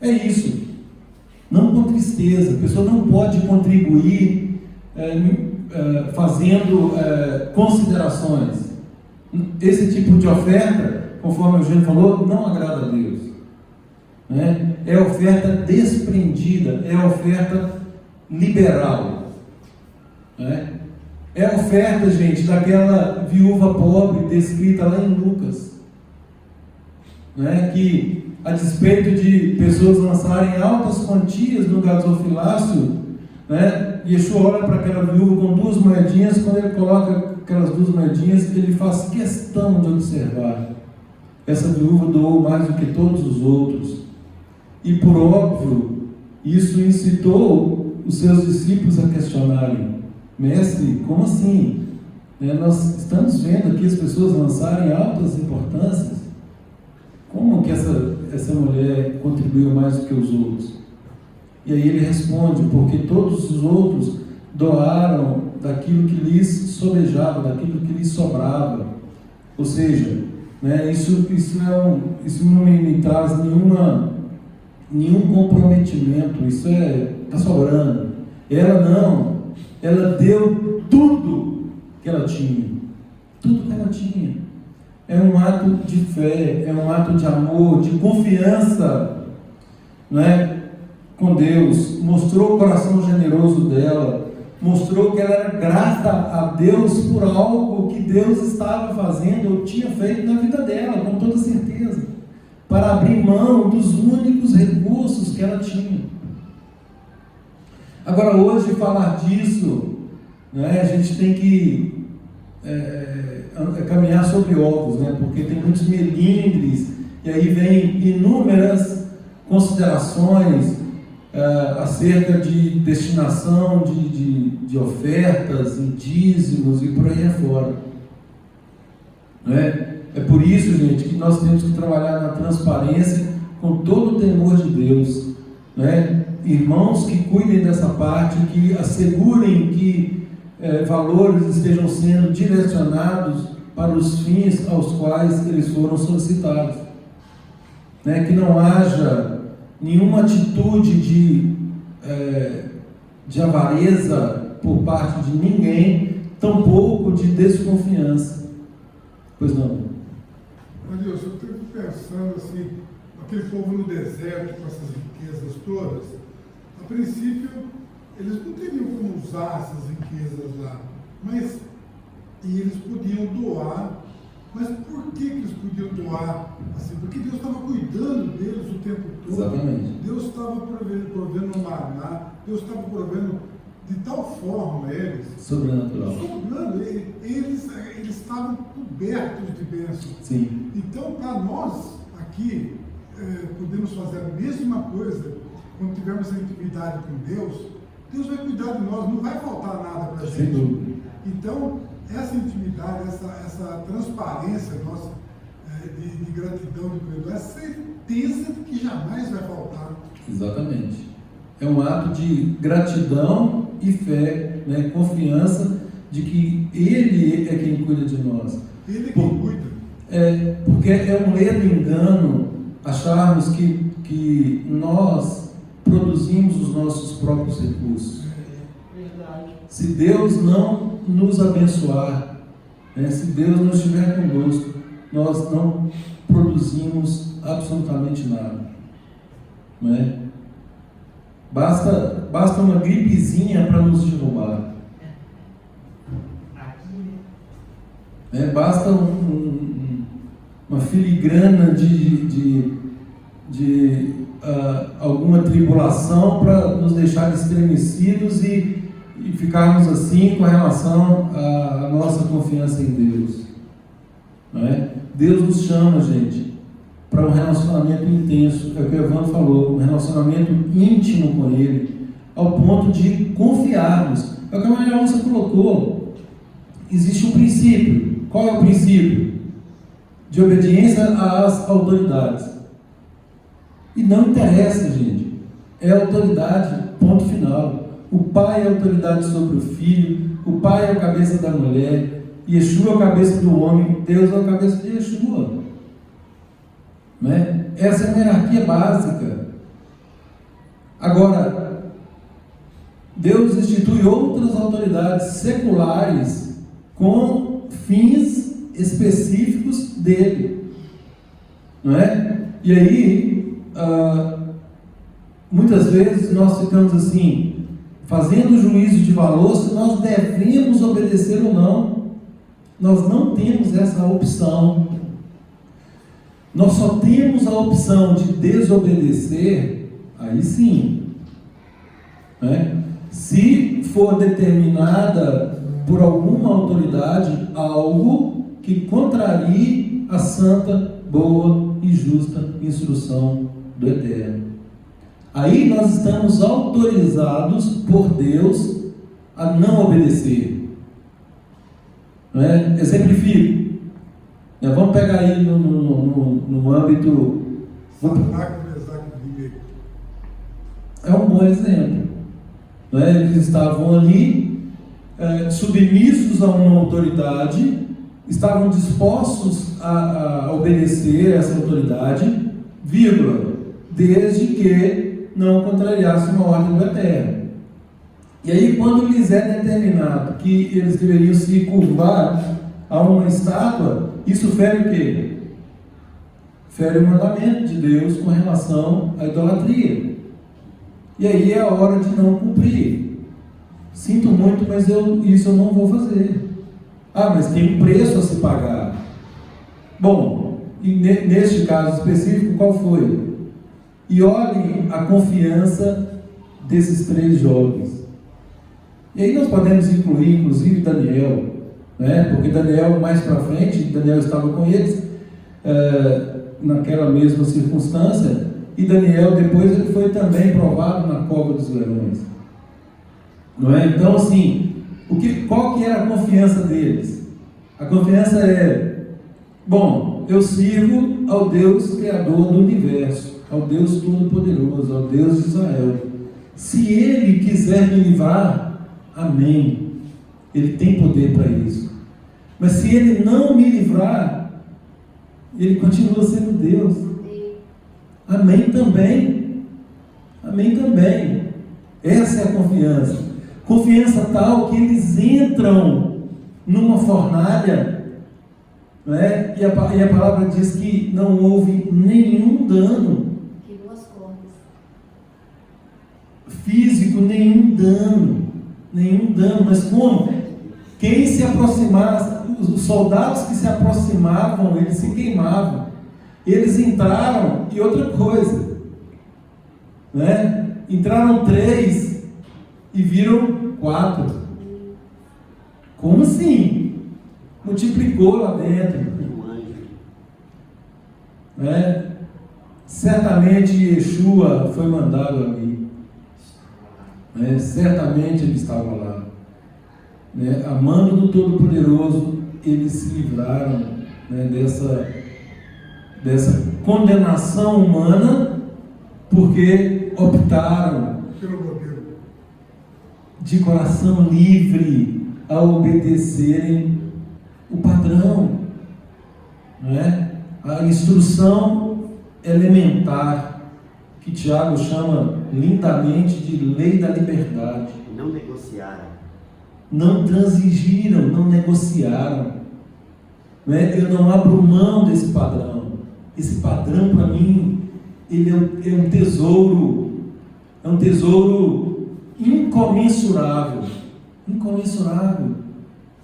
É isso. Não com tristeza. A pessoa não pode contribuir fazendo considerações. Esse tipo de oferta, conforme o Eugênio falou, não agrada a Deus. né? É a oferta desprendida, é a oferta liberal, né? É a oferta, gente, daquela viúva pobre descrita lá em Lucas, né? Que, a despeito de pessoas lançarem altas quantias no gasofilácio, né? Yeshua olha para aquela viúva com 2 moedinhas. Quando ele coloca aquelas 2 moedinhas, ele faz questão de observar: essa viúva doou mais do que todos os outros. E por óbvio, isso incitou os seus discípulos a questionarem: mestre, como assim? Nós estamos vendo aqui as pessoas lançarem altas importâncias. Como que essa mulher contribuiu mais do que os outros? E aí ele responde: porque todos os outros doaram daquilo que lhes sobejava, daquilo que lhes sobrava. Ou seja, né, isso não me traz nenhum comprometimento. Isso está sobrando. Ela não, ela deu tudo que ela tinha. Tudo que ela tinha. É um ato de fé, é um ato de amor, de confiança, né, com Deus. Mostrou o coração generoso dela, mostrou que ela era grata a Deus por algo que Deus estava fazendo ou tinha feito na vida dela, com toda certeza, para abrir mão dos únicos recursos que ela tinha. Agora, hoje, falar disso, né, a gente tem que caminhar sobre ovos, né? Porque tem muitos melindres, e aí vem inúmeras considerações acerca de destinação de ofertas, em dízimos e por aí afora, né? É por isso, gente, que nós temos que trabalhar na transparência com todo o temor de Deus, né? Irmãos que cuidem dessa parte, que assegurem que valores estejam sendo direcionados para os fins aos quais eles foram solicitados, né? Que não haja nenhuma atitude de avareza por parte de ninguém, tampouco de desconfiança. Pois não? Deus, eu estou pensando assim, aquele povo no deserto com essas riquezas todas, a princípio eles não teriam como usar essas riquezas lá, mas e eles podiam doar. Mas por que eles podiam doar assim? Porque Deus estava cuidando deles o tempo todo. Exatamente. Deus estava provendo maná, Deus estava provendo de tal forma eles. Sobrenatural. Sobrando, eles estavam cobertos de bênçãos. Sim. Então, para nós aqui, podemos fazer a mesma coisa quando tivermos essa intimidade com Deus. Deus vai cuidar de nós, não vai faltar nada para a gente. Sem dúvida. Então, essa intimidade, essa transparência nossa de gratidão, de cuidado, é certeza que jamais vai faltar. Exatamente. É um ato de gratidão e fé, né? Confiança de que Ele é quem cuida de nós. Ele é quem cuida. Porque é um ledo engano acharmos que nós produzimos os nossos próprios recursos. Se Deus não nos abençoar, né, se Deus não estiver conosco, nós não produzimos absolutamente nada, não é? Basta uma gripezinha para nos derrubar, basta uma filigrana de alguma tribulação para nos deixar estremecidos e ficarmos assim com relação à nossa confiança em Deus, não é? Deus nos chama, gente, para um relacionamento intenso, é o que o Evandro falou, um relacionamento íntimo com Ele, ao ponto de confiarmos. É o que a Maria Alonso colocou. Existe um princípio. Qual é o princípio? De obediência às autoridades. E não interessa, gente. É autoridade, ponto final. O pai é autoridade sobre o filho, o pai é a cabeça da mulher, Yeshua é a cabeça do homem, Deus é a cabeça de Yeshua. Né? Essa é a hierarquia básica. Agora, Deus institui outras autoridades seculares com fins específicos dele. Não é? E aí, muitas vezes nós ficamos assim, fazendo juízo de valor se nós devemos obedecer ou não. Nós não temos essa opção. Nós só temos a opção de desobedecer, aí sim, né? Se for determinada por alguma autoridade algo que contrarie a santa, boa e justa instrução do Eterno. Aí nós estamos autorizados por Deus a não obedecer. Não é? Exemplifico. Vamos pegar aí no âmbito. É um bom exemplo. Não é? Eles estavam ali, submissos a uma autoridade, estavam dispostos a obedecer essa autoridade, vírgula, desde que não contrariasse uma ordem do Eterno. E aí, quando lhes é determinado que eles deveriam se curvar a uma estátua, isso fere o quê? Fere o mandamento de Deus com relação à idolatria. E aí é a hora de não cumprir. Sinto muito, mas isso eu não vou fazer. Mas tem um preço a se pagar. Bom, e neste caso específico, qual foi? E olhem a confiança desses 3 jovens. E aí nós podemos incluir, inclusive, Daniel, né? Porque Daniel, mais para frente, Daniel estava com eles, naquela mesma circunstância, e Daniel, depois, ele foi também provado na cova dos leões. Não é? Então, assim, qual que era a confiança deles? A confiança é, bom, eu sirvo ao Deus Criador do Universo, ao Deus Todo-Poderoso, ao Deus de Israel. Se Ele quiser me livrar, amém. Ele tem poder para isso. Mas se Ele não me livrar, Ele continua sendo Deus. Amém também. Amém também. Essa é a confiança. Confiança tal que eles entram numa fornalha, né? E a palavra diz que não houve nenhum dano físico, nenhum dano, mas como? Quem se aproximasse, os soldados que se aproximavam, eles se queimavam. Eles entraram, e outra coisa, né? Entraram 3 e viram 4. Como assim? Multiplicou lá dentro, né? Certamente Yeshua foi mandado ali, né? Certamente ele estava lá, né? A mano do Todo-Poderoso, eles se livraram, né, dessa condenação humana, porque optaram de coração livre a obedecerem o padrão, não é? A instrução elementar, que Tiago chama lindamente de lei da liberdade. Não negociaram. Não transigiram, não negociaram. Não é? Eu não abro mão desse padrão. Esse padrão, para mim, ele é um tesouro. É um tesouro incomensurável. Incomensurável.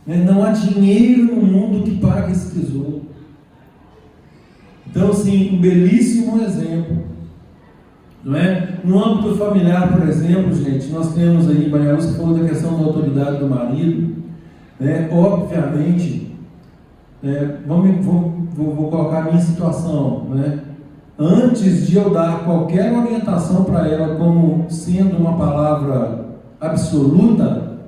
Não há dinheiro no mundo que pague esse tesouro. Então, assim, um belíssimo exemplo. Não é? No âmbito familiar, por exemplo, gente, nós temos aí, Maria Lúcia falou da questão da autoridade do marido, né? Obviamente, vou colocar a minha situação, né? Antes de eu dar qualquer orientação para ela como sendo uma palavra absoluta,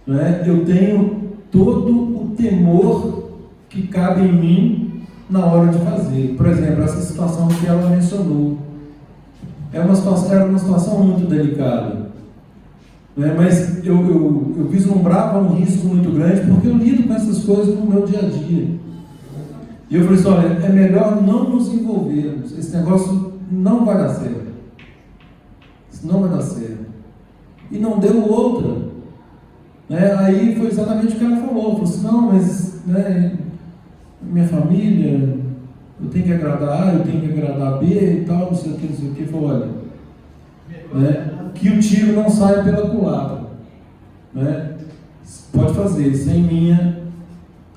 né? Eu tenho todo o temor que cabe em mim na hora de fazer. Por exemplo, essa situação que ela mencionou. Era uma situação muito delicada, né? Mas eu vislumbrava um risco muito grande, porque eu lido com essas coisas no meu dia a dia. E eu falei assim, olha, é melhor não nos envolvermos, esse negócio não vai dar certo. Isso não vai dar certo. E não deu outra, né? Aí foi exatamente o que ela falou. Falou assim, não, mas, né, minha família, eu tenho que agradar A, eu tenho que agradar B e tal, não sei o que, falou, olha, né, que o tiro não saia pela culatra, né? Pode fazer, sem minha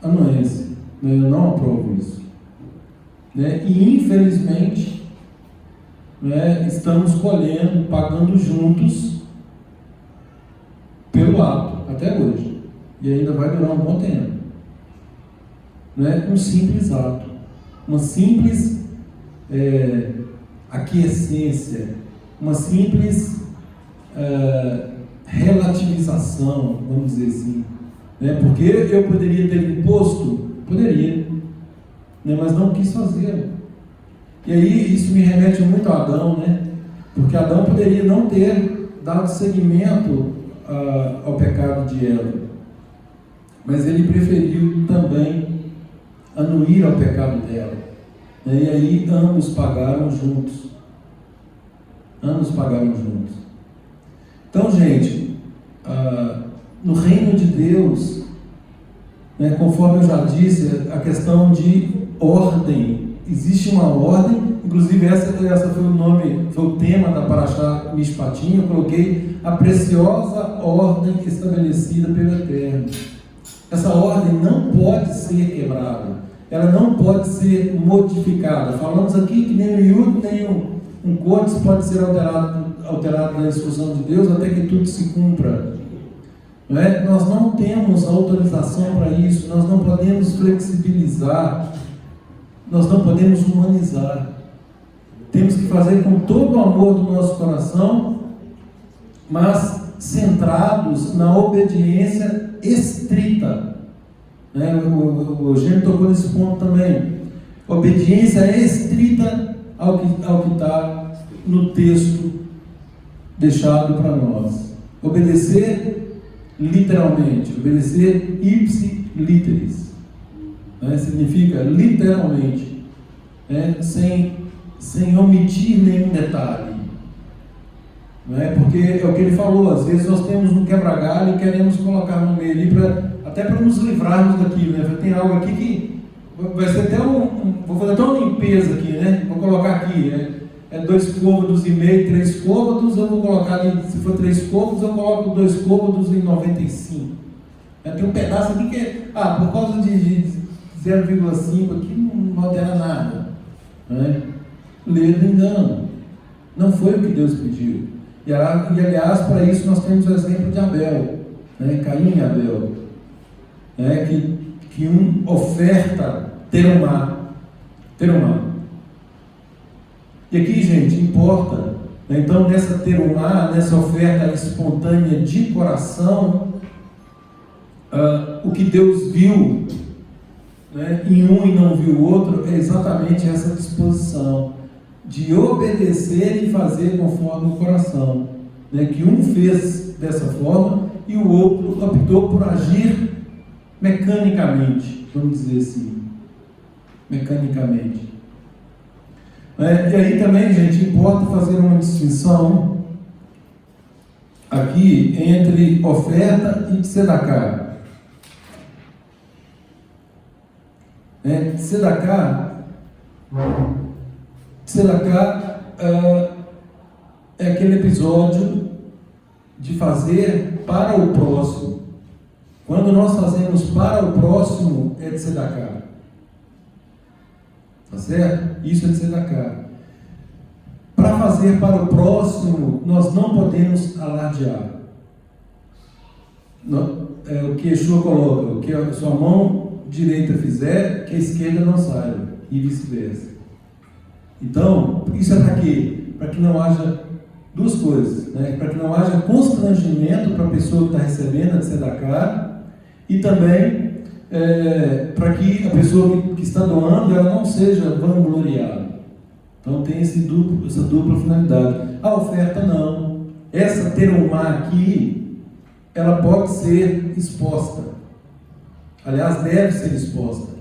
anuência, né? Eu não aprovo isso, né? E infelizmente, né, estamos colhendo, pagando juntos pelo ato, até hoje, e ainda vai durar um bom tempo, né? Um simples ato, uma simples aquiescência, uma simples relativização, vamos dizer assim, né? Porque eu poderia ter imposto, poderia, né? Mas não quis fazer. E aí isso me remete muito a Adão, né? Porque Adão poderia não ter dado seguimento ao pecado de Eva, mas ele preferiu também anuir ao pecado dela, né? E aí ambos pagaram juntos. Ambos pagaram juntos. Então, gente, no reino de Deus, né, conforme eu já disse, a questão de ordem, existe uma ordem, inclusive essa foi o tema da Parashá Mishpatim. Eu coloquei a preciosa ordem estabelecida pelo Eterno. Essa ordem não pode ser quebrada, ela não pode ser modificada. Falamos aqui que nem o Yud, nem um códice pode ser alterado na instrução de Deus até que tudo se cumpra. Não é? Nós não temos autorização para isso, nós não podemos flexibilizar, nós não podemos humanizar. Temos que fazer com todo o amor do nosso coração, mas centrados na obediência estrita. Né? O Eugênio tocou nesse ponto também. Obediência estrita ao que está no texto deixado para nós. Obedecer literalmente, obedecer ipsi literis, né? Significa literalmente, né? Sem omitir nenhum detalhe, não é? Porque é o que ele falou, às vezes nós temos um quebra-galho e queremos colocar no meio ali até para nos livrarmos daquilo, né? Tem algo aqui que vai ser até vou fazer até uma limpeza aqui, né? Vou colocar aqui, né? 2 côvados e meio, 3 côvados, eu vou colocar ali, se for 3 côvados, eu coloco 2 côvados em 95. Tem um pedaço aqui que por causa de 0,5 aqui não altera nada, né? Lê do engano. Não foi o que Deus pediu. E aliás, para isso nós temos o exemplo de Abel, né? Caim e Abel, né? Que oferta terumá. E aqui, gente, importa, né? Então, nessa terumá, nessa oferta espontânea de coração, o que Deus viu, né, em um e não viu o outro, é exatamente essa disposição de obedecer e fazer conforme o coração, né? Que um fez dessa forma e o outro optou por agir mecanicamente, vamos dizer assim, mecanicamente. E aí também, gente, importa fazer uma distinção aqui entre oferta e tzedakah. Tzedakah é aquele episódio de fazer para o próximo. Quando nós fazemos para o próximo, é tzedakah. Tá certo? Isso é tzedakah. Para fazer para o próximo, nós não podemos alardear. O que Yeshua coloca, o que a sua mão direita fizer, que a esquerda não saiba, e vice-versa. Então, isso é para quê? Para que não haja duas coisas, né? Para que não haja constrangimento para a pessoa que está recebendo a tzedakah, e também para que a pessoa que está doando, ela não seja vangloriada. Então tem essa dupla finalidade. A oferta não. Essa terumá aqui, ela pode ser exposta. Aliás, deve ser exposta.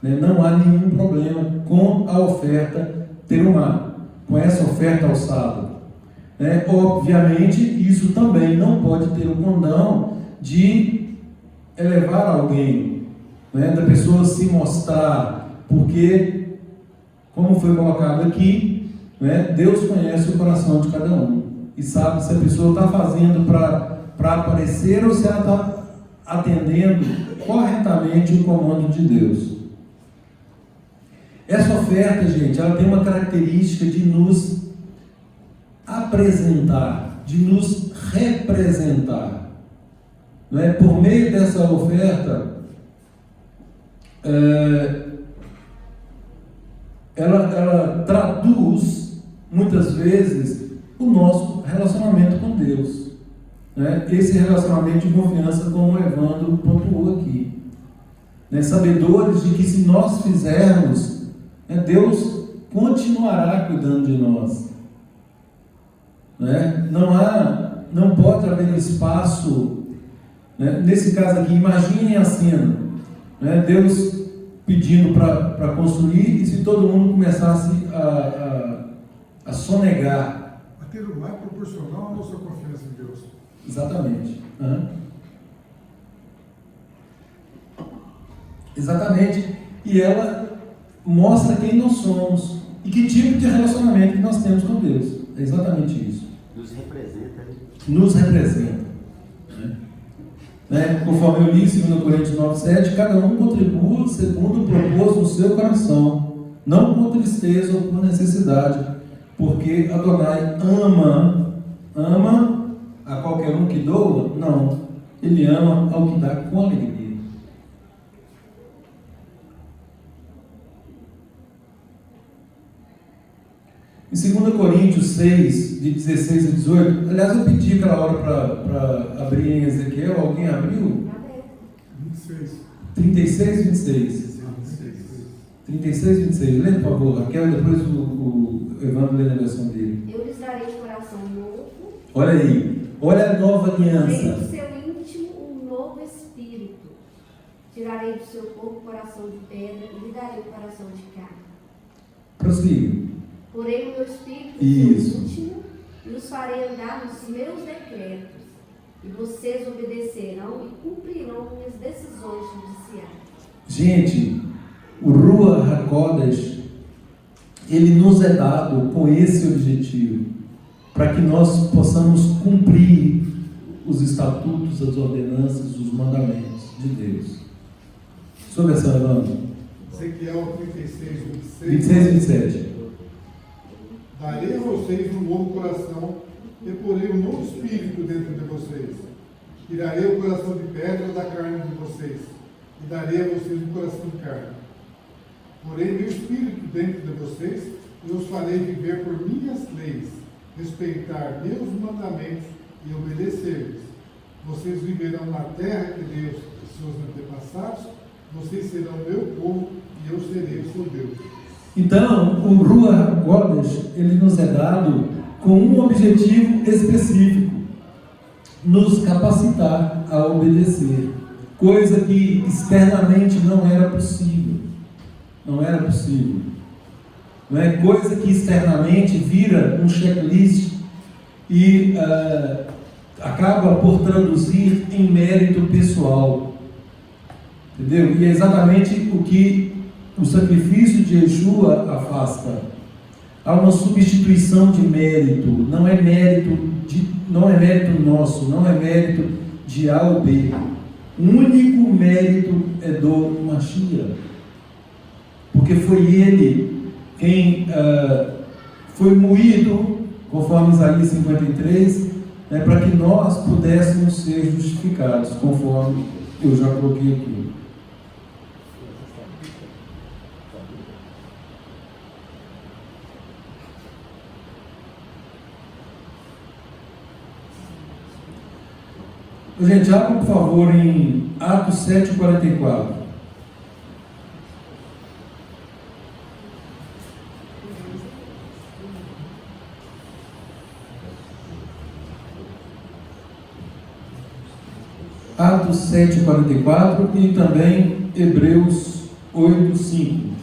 Né? Não há nenhum problema com a oferta terumá, com essa oferta alçada. Obviamente, isso também não pode ter o condão de elevar alguém, né? Da pessoa se mostrar, porque como foi colocado aqui, né, Deus conhece o coração de cada um e sabe se a pessoa está fazendo para aparecer ou se ela está atendendo corretamente o comando de Deus. Essa oferta, gente, ela tem uma característica de nos apresentar, de nos representar. Não é? Por meio dessa oferta, ela traduz, muitas vezes, o nosso relacionamento com Deus. Né? Esse relacionamento de confiança, como o Evandro pontuou aqui. Né? Sabedores de que se nós fizermos, Deus continuará cuidando de nós. Né? Não pode haver espaço, né? Nesse caso aqui, imaginem a cena, né? Deus pedindo para construir, e se todo mundo começasse a sonegar. A ter o mais proporcional à nossa confiança em Deus. Exatamente. Exatamente. E ela mostra quem nós somos e que tipo de relacionamento que nós temos com Deus. É exatamente isso. Nos representa. Nos representa. Né? Conforme eu li em 2 Coríntios 9:7, cada um contribua segundo o propósito do seu coração, não por tristeza ou por necessidade, porque Adonai ama a qualquer um que doa? Não. Ele ama ao que dá com alegria. Em 2 Coríntios 6, de 16 a 18, aliás, eu pedi aquela hora para abrir em Ezequiel, alguém abriu? 26. 36, 26. 36, 26. Lê, por favor, Raquel, e depois o Evandro lê na versão dele. Eu lhes darei um coração novo. Olha aí, olha a nova Porei aliança. do seu íntimo um novo espírito. Tirarei do seu corpo o coração de pedra e lhe darei o coração de carne. Prossiga. Porém o meu espírito Isso. no seu íntimo e os farei andar nos meus decretos. E vocês obedecerão e cumprirão minhas decisões judiciais. Gente, o Ruach HaKodesh, ele nos é dado com esse objetivo, para que nós possamos cumprir os estatutos, as ordenanças, os mandamentos de Deus. Sobre essa, Evandro. Ezequiel 36, 26. 26 e 27. Darei a vocês um novo coração e porei um novo espírito dentro de vocês. Tirarei o coração de pedra da carne de vocês e darei a vocês um coração de carne. Porei meu espírito dentro de vocês e os farei viver por minhas leis, respeitar meus mandamentos e obedecer-lhes. Vocês viverão na terra que Deus e seus antepassados, vocês serão meu povo e eu serei o seu Deus. Então, o Ruach HaKodesh, ele nos é dado com um objetivo específico: nos capacitar a obedecer, coisa que externamente não era possível. Não era possível. Não é coisa que externamente vira um checklist e acaba por traduzir em mérito pessoal. Entendeu? E é exatamente o que o sacrifício de Yeshua afasta. Há uma substituição de mérito. Não é mérito nosso, não é mérito de A ou B. O único mérito é do Mashiach, porque foi ele quem foi moído, conforme Isaías 53, para que nós pudéssemos ser justificados, conforme eu já coloquei aqui. Gente, abra por favor em Atos 7:44. Atos 7:44 e também Hebreus 8:5.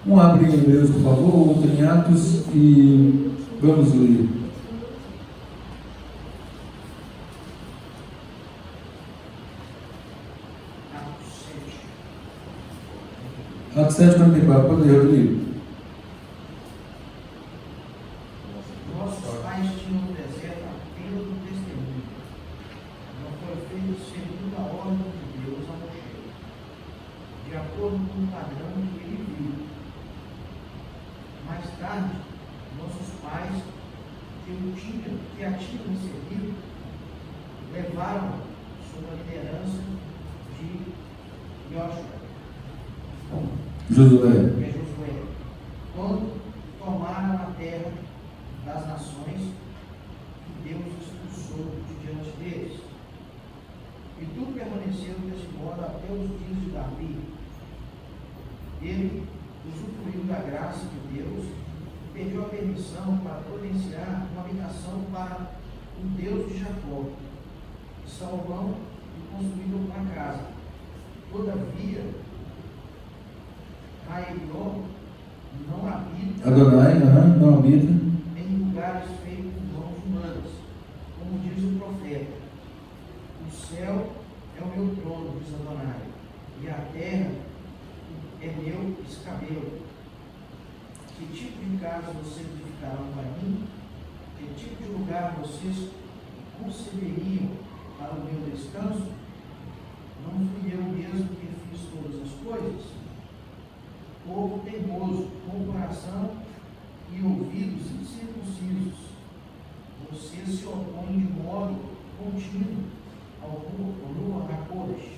Um abre em Hebreus, por favor, outro em Atos e vamos ler. Atos 7:44, pode ler, Rodrigo. Nossos pais tinham no deserto a pena do testemunho. Não foi feito segundo a ordem de Deus a Moisés, de acordo com o padrão que ele viu. Mais tarde, nossos pais, que a tinham recebido, levaram sob a liderança de Josué. Josué, quando tomaram a terra das nações que Deus expulsou de diante deles. E tudo permaneceu desse modo até os dias de Davi. Ele usufruiu da graça de Deus e pediu a permissão para providenciar uma habitação para o Deus de Jacó, Salomão, e construíram uma casa. Todavia, Adonai não habita em lugares feitos por mãos humanas, como diz o profeta. O céu é o meu trono, diz Adonai, e a terra é meu escabelo. Que tipo de casa vocês edificarão para mim? Que tipo de lugar vocês conceberiam para o meu descanso? Não fui eu mesmo que fiz todas as coisas? Povo teimoso, com o coração e ouvidos incircuncisos, vocês se opõem de modo contínuo ao Ruach HaKodesh.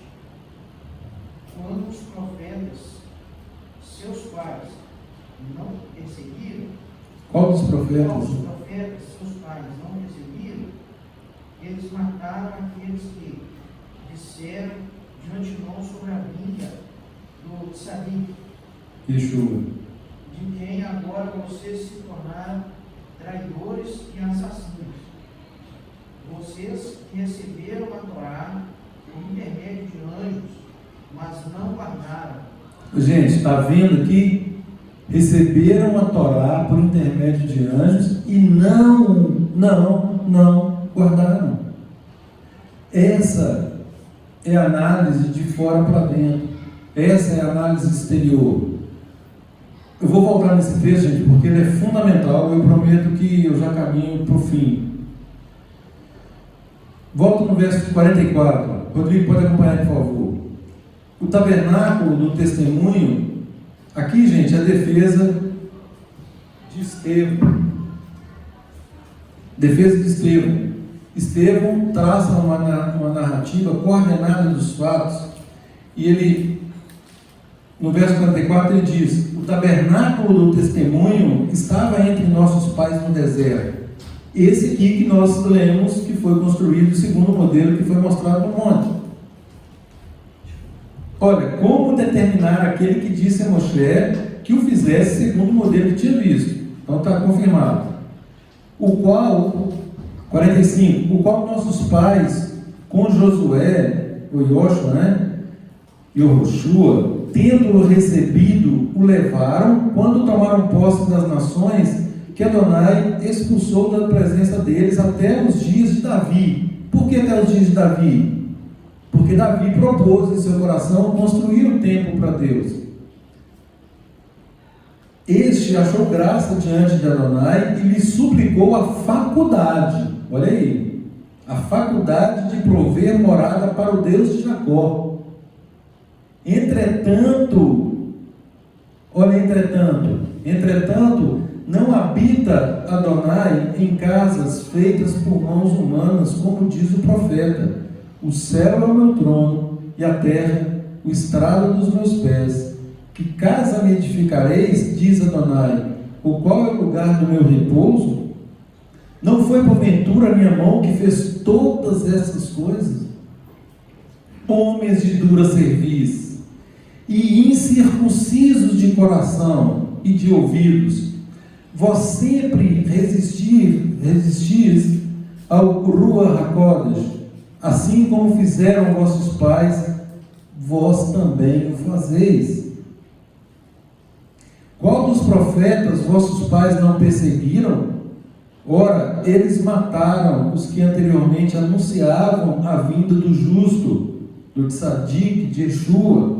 Quando os profetas, seus pais, não perseguiram, Qual dos profetas? Seus pais não perseguiram, eles mataram aqueles que disseram de antemão sobre a vinda do Tzadik, Yeshua. de quem agora vocês se tornaram traidores e assassinos. Vocês que receberam a Torá por intermédio de anjos, mas não guardaram. Gente, está vendo aqui? Receberam a Torá por intermédio de anjos e não guardaram. Essa é a análise de fora para dentro. Essa é a análise exterior. Eu vou voltar nesse texto, gente, porque ele é fundamental. Eu prometo que eu já caminho para o fim. Volto no verso 44. Rodrigo, pode acompanhar, por favor. O tabernáculo do testemunho, aqui, gente, é a defesa de Estevão. Defesa de Estevão. Estevão traça uma narrativa coordenada dos fatos, e ele, no verso 44, ele diz: o tabernáculo do testemunho estava entre nossos pais no deserto. Esse aqui que nós lemos que foi construído segundo o modelo que foi mostrado no monte. Olha, como determinar aquele que disse a Moshe que o fizesse segundo o modelo que tinha visto. Então está confirmado. O qual, 45, o qual nossos pais, com Josué, o Yoshua, Yehoshua, tendo-o recebido, o levaram quando tomaram posse das nações que Adonai expulsou da presença deles até os dias de Davi. Por que até os dias de Davi? Porque Davi propôs em seu coração construir o templo para Deus. Este achou graça diante de Adonai e lhe suplicou a faculdade, olha aí, a faculdade de prover morada para o Deus de Jacó. Entretanto, não habita Adonai em casas feitas por mãos humanas, como diz o profeta: o céu é o meu trono e a terra o estrado dos meus pés. Que casa me edificareis, diz Adonai, o qual é o lugar do meu repouso? Não foi porventura a minha mão que fez todas essas coisas? Homens de dura cerviz e incircuncisos de coração e de ouvidos, vós sempre resistis ao Ruach HaKodesh, assim como fizeram vossos pais, vós também o fazeis. Qual dos profetas vossos pais não perseguiram? Ora, eles mataram os que anteriormente anunciavam a vinda do justo, do Tzadik, de Yeshua.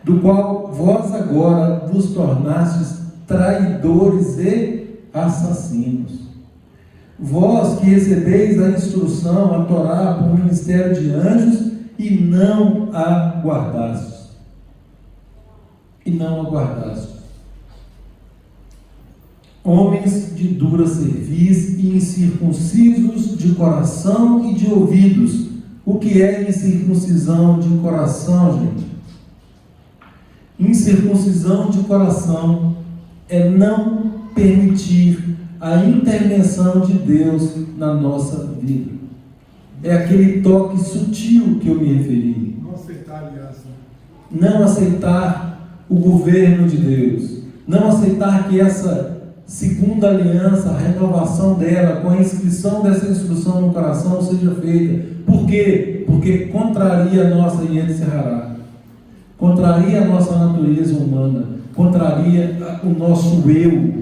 do qual vós agora vos tornastes traidores e assassinos. Vós que recebeis a instrução, a Torá, por ministério de anjos, e não a guardastes. E não a guardastes. Homens de dura cerviz e incircuncisos de coração e de ouvidos. O que é incircuncisão de coração, gente? Incircuncisão de coração é não permitir a intervenção de Deus na nossa vida. É aquele toque sutil que eu me referi. Não aceitar a aliança. Não aceitar o governo de Deus. Não aceitar que essa segunda aliança, a renovação dela, com a inscrição dessa instrução no coração, seja feita. Por quê? Porque contraria a nossa Yetzirah, contraria a nossa natureza humana, contraria o nosso eu.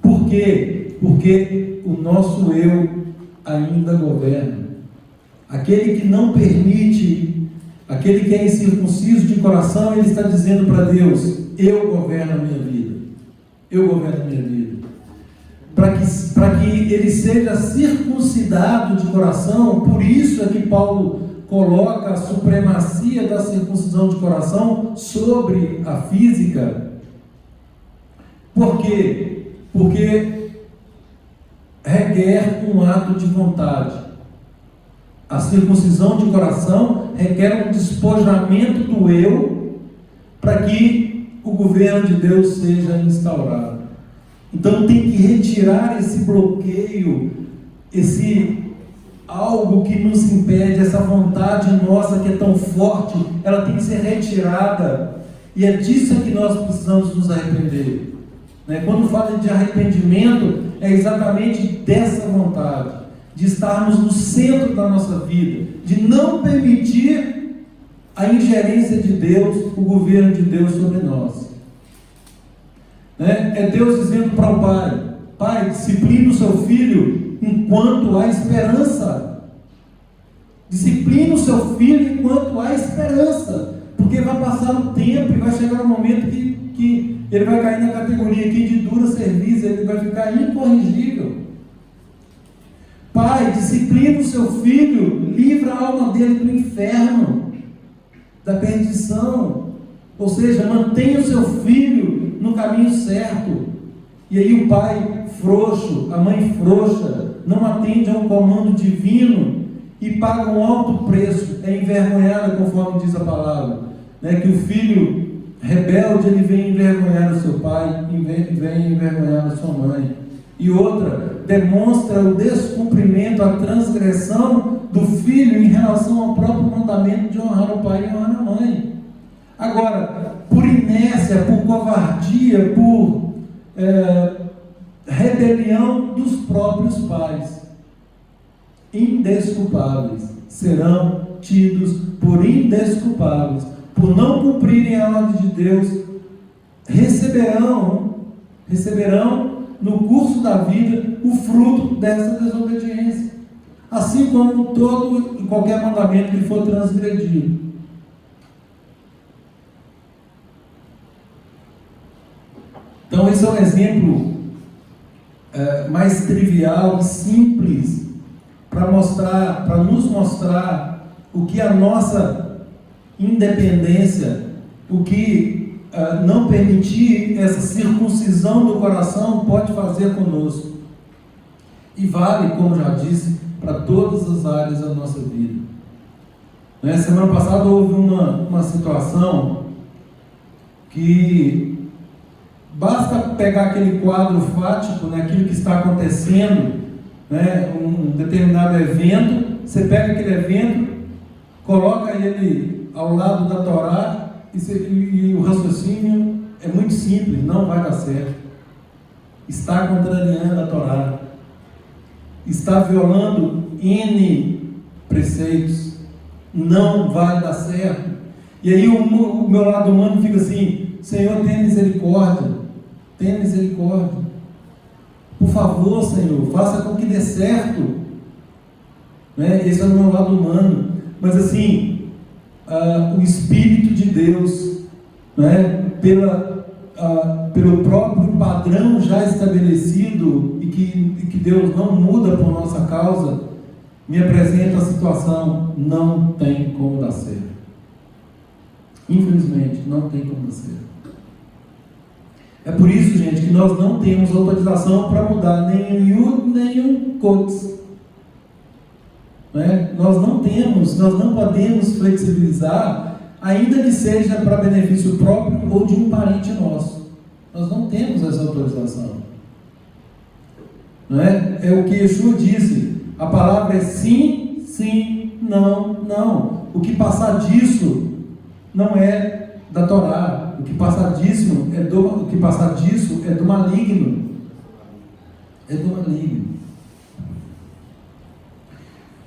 Por quê? Porque o nosso eu ainda governa. Aquele que não permite, aquele que é incircunciso de coração, ele está dizendo para Deus: eu governo a minha vida. Eu governo a minha vida. Para que ele seja circuncidado de coração, por isso é que Paulo coloca a supremacia da circuncisão de coração sobre a física. Por quê? Porque requer um ato de vontade. A circuncisão de coração requer um despojamento do eu para que o governo de Deus seja instaurado. Então tem que retirar esse bloqueio, esse algo que nos impede, essa vontade nossa que é tão forte, ela tem que ser retirada. E é disso que nós precisamos nos arrepender. Quando fala de arrependimento, é exatamente dessa vontade, de estarmos no centro da nossa vida, de não permitir a ingerência de Deus, o governo de Deus sobre nós. É Deus dizendo para o pai: pai, discipline o seu filho enquanto há esperança. Discipline o seu filho enquanto há esperança, porque vai passar o tempo e vai chegar um momento que ele vai cair na categoria aqui de dura cerviz, ele vai ficar incorrigível. Pai, discipline o seu filho, livra a alma dele do inferno, da perdição. Ou seja, mantenha o seu filho no caminho certo. E aí o pai frouxo, a mãe frouxa, não atende ao comando divino e paga um alto preço, é envergonhada, conforme diz a palavra, que o filho rebelde, ele vem envergonhar o seu pai, vem envergonhar a sua mãe. E outra, demonstra o descumprimento, a transgressão do filho em relação ao próprio mandamento de honrar o pai e honrar a mãe. Agora, por inércia, por covardia, por rebelião dos próprios pais, indesculpáveis, serão tidos por indesculpáveis, por não cumprirem a ordem de Deus, receberão no curso da vida o fruto dessa desobediência, assim como todo e qualquer mandamento que for transgredido. Então esse é um exemplo mais trivial e simples para nos mostrar o que a nossa independência, o que não permitir essa circuncisão do coração pode fazer conosco. E vale, como já disse, para todas as áreas da nossa vida. Semana passada houve uma situação que basta pegar aquele quadro fático, aquilo que está acontecendo, um determinado evento, você pega aquele evento, coloca ele ao lado da Torá, e o raciocínio é muito simples: não vai dar certo, está contrariando a Torá, está violando N preceitos, não vai dar certo. E aí o meu lado humano fica assim: Senhor, tenha misericórdia, por favor, Senhor, faça com que dê certo. Esse é o meu lado humano. Mas assim, o Espírito de Deus, né, pelo próprio padrão já estabelecido e que Deus não muda por nossa causa, me apresenta a situação, não tem como dar certo. Infelizmente, não tem como dar certo. É por isso, gente, que nós não temos autorização para mudar nem um Yud, nem um Kodesh. Né? Nós não podemos flexibilizar, ainda que seja para benefício próprio ou de um parente nosso. Nós não temos essa autorização. Não é? É o que Yeshua disse. A palavra é sim, sim, não, não. O que passar disso não é da Torá. O que passar disso é do maligno. É do maligno.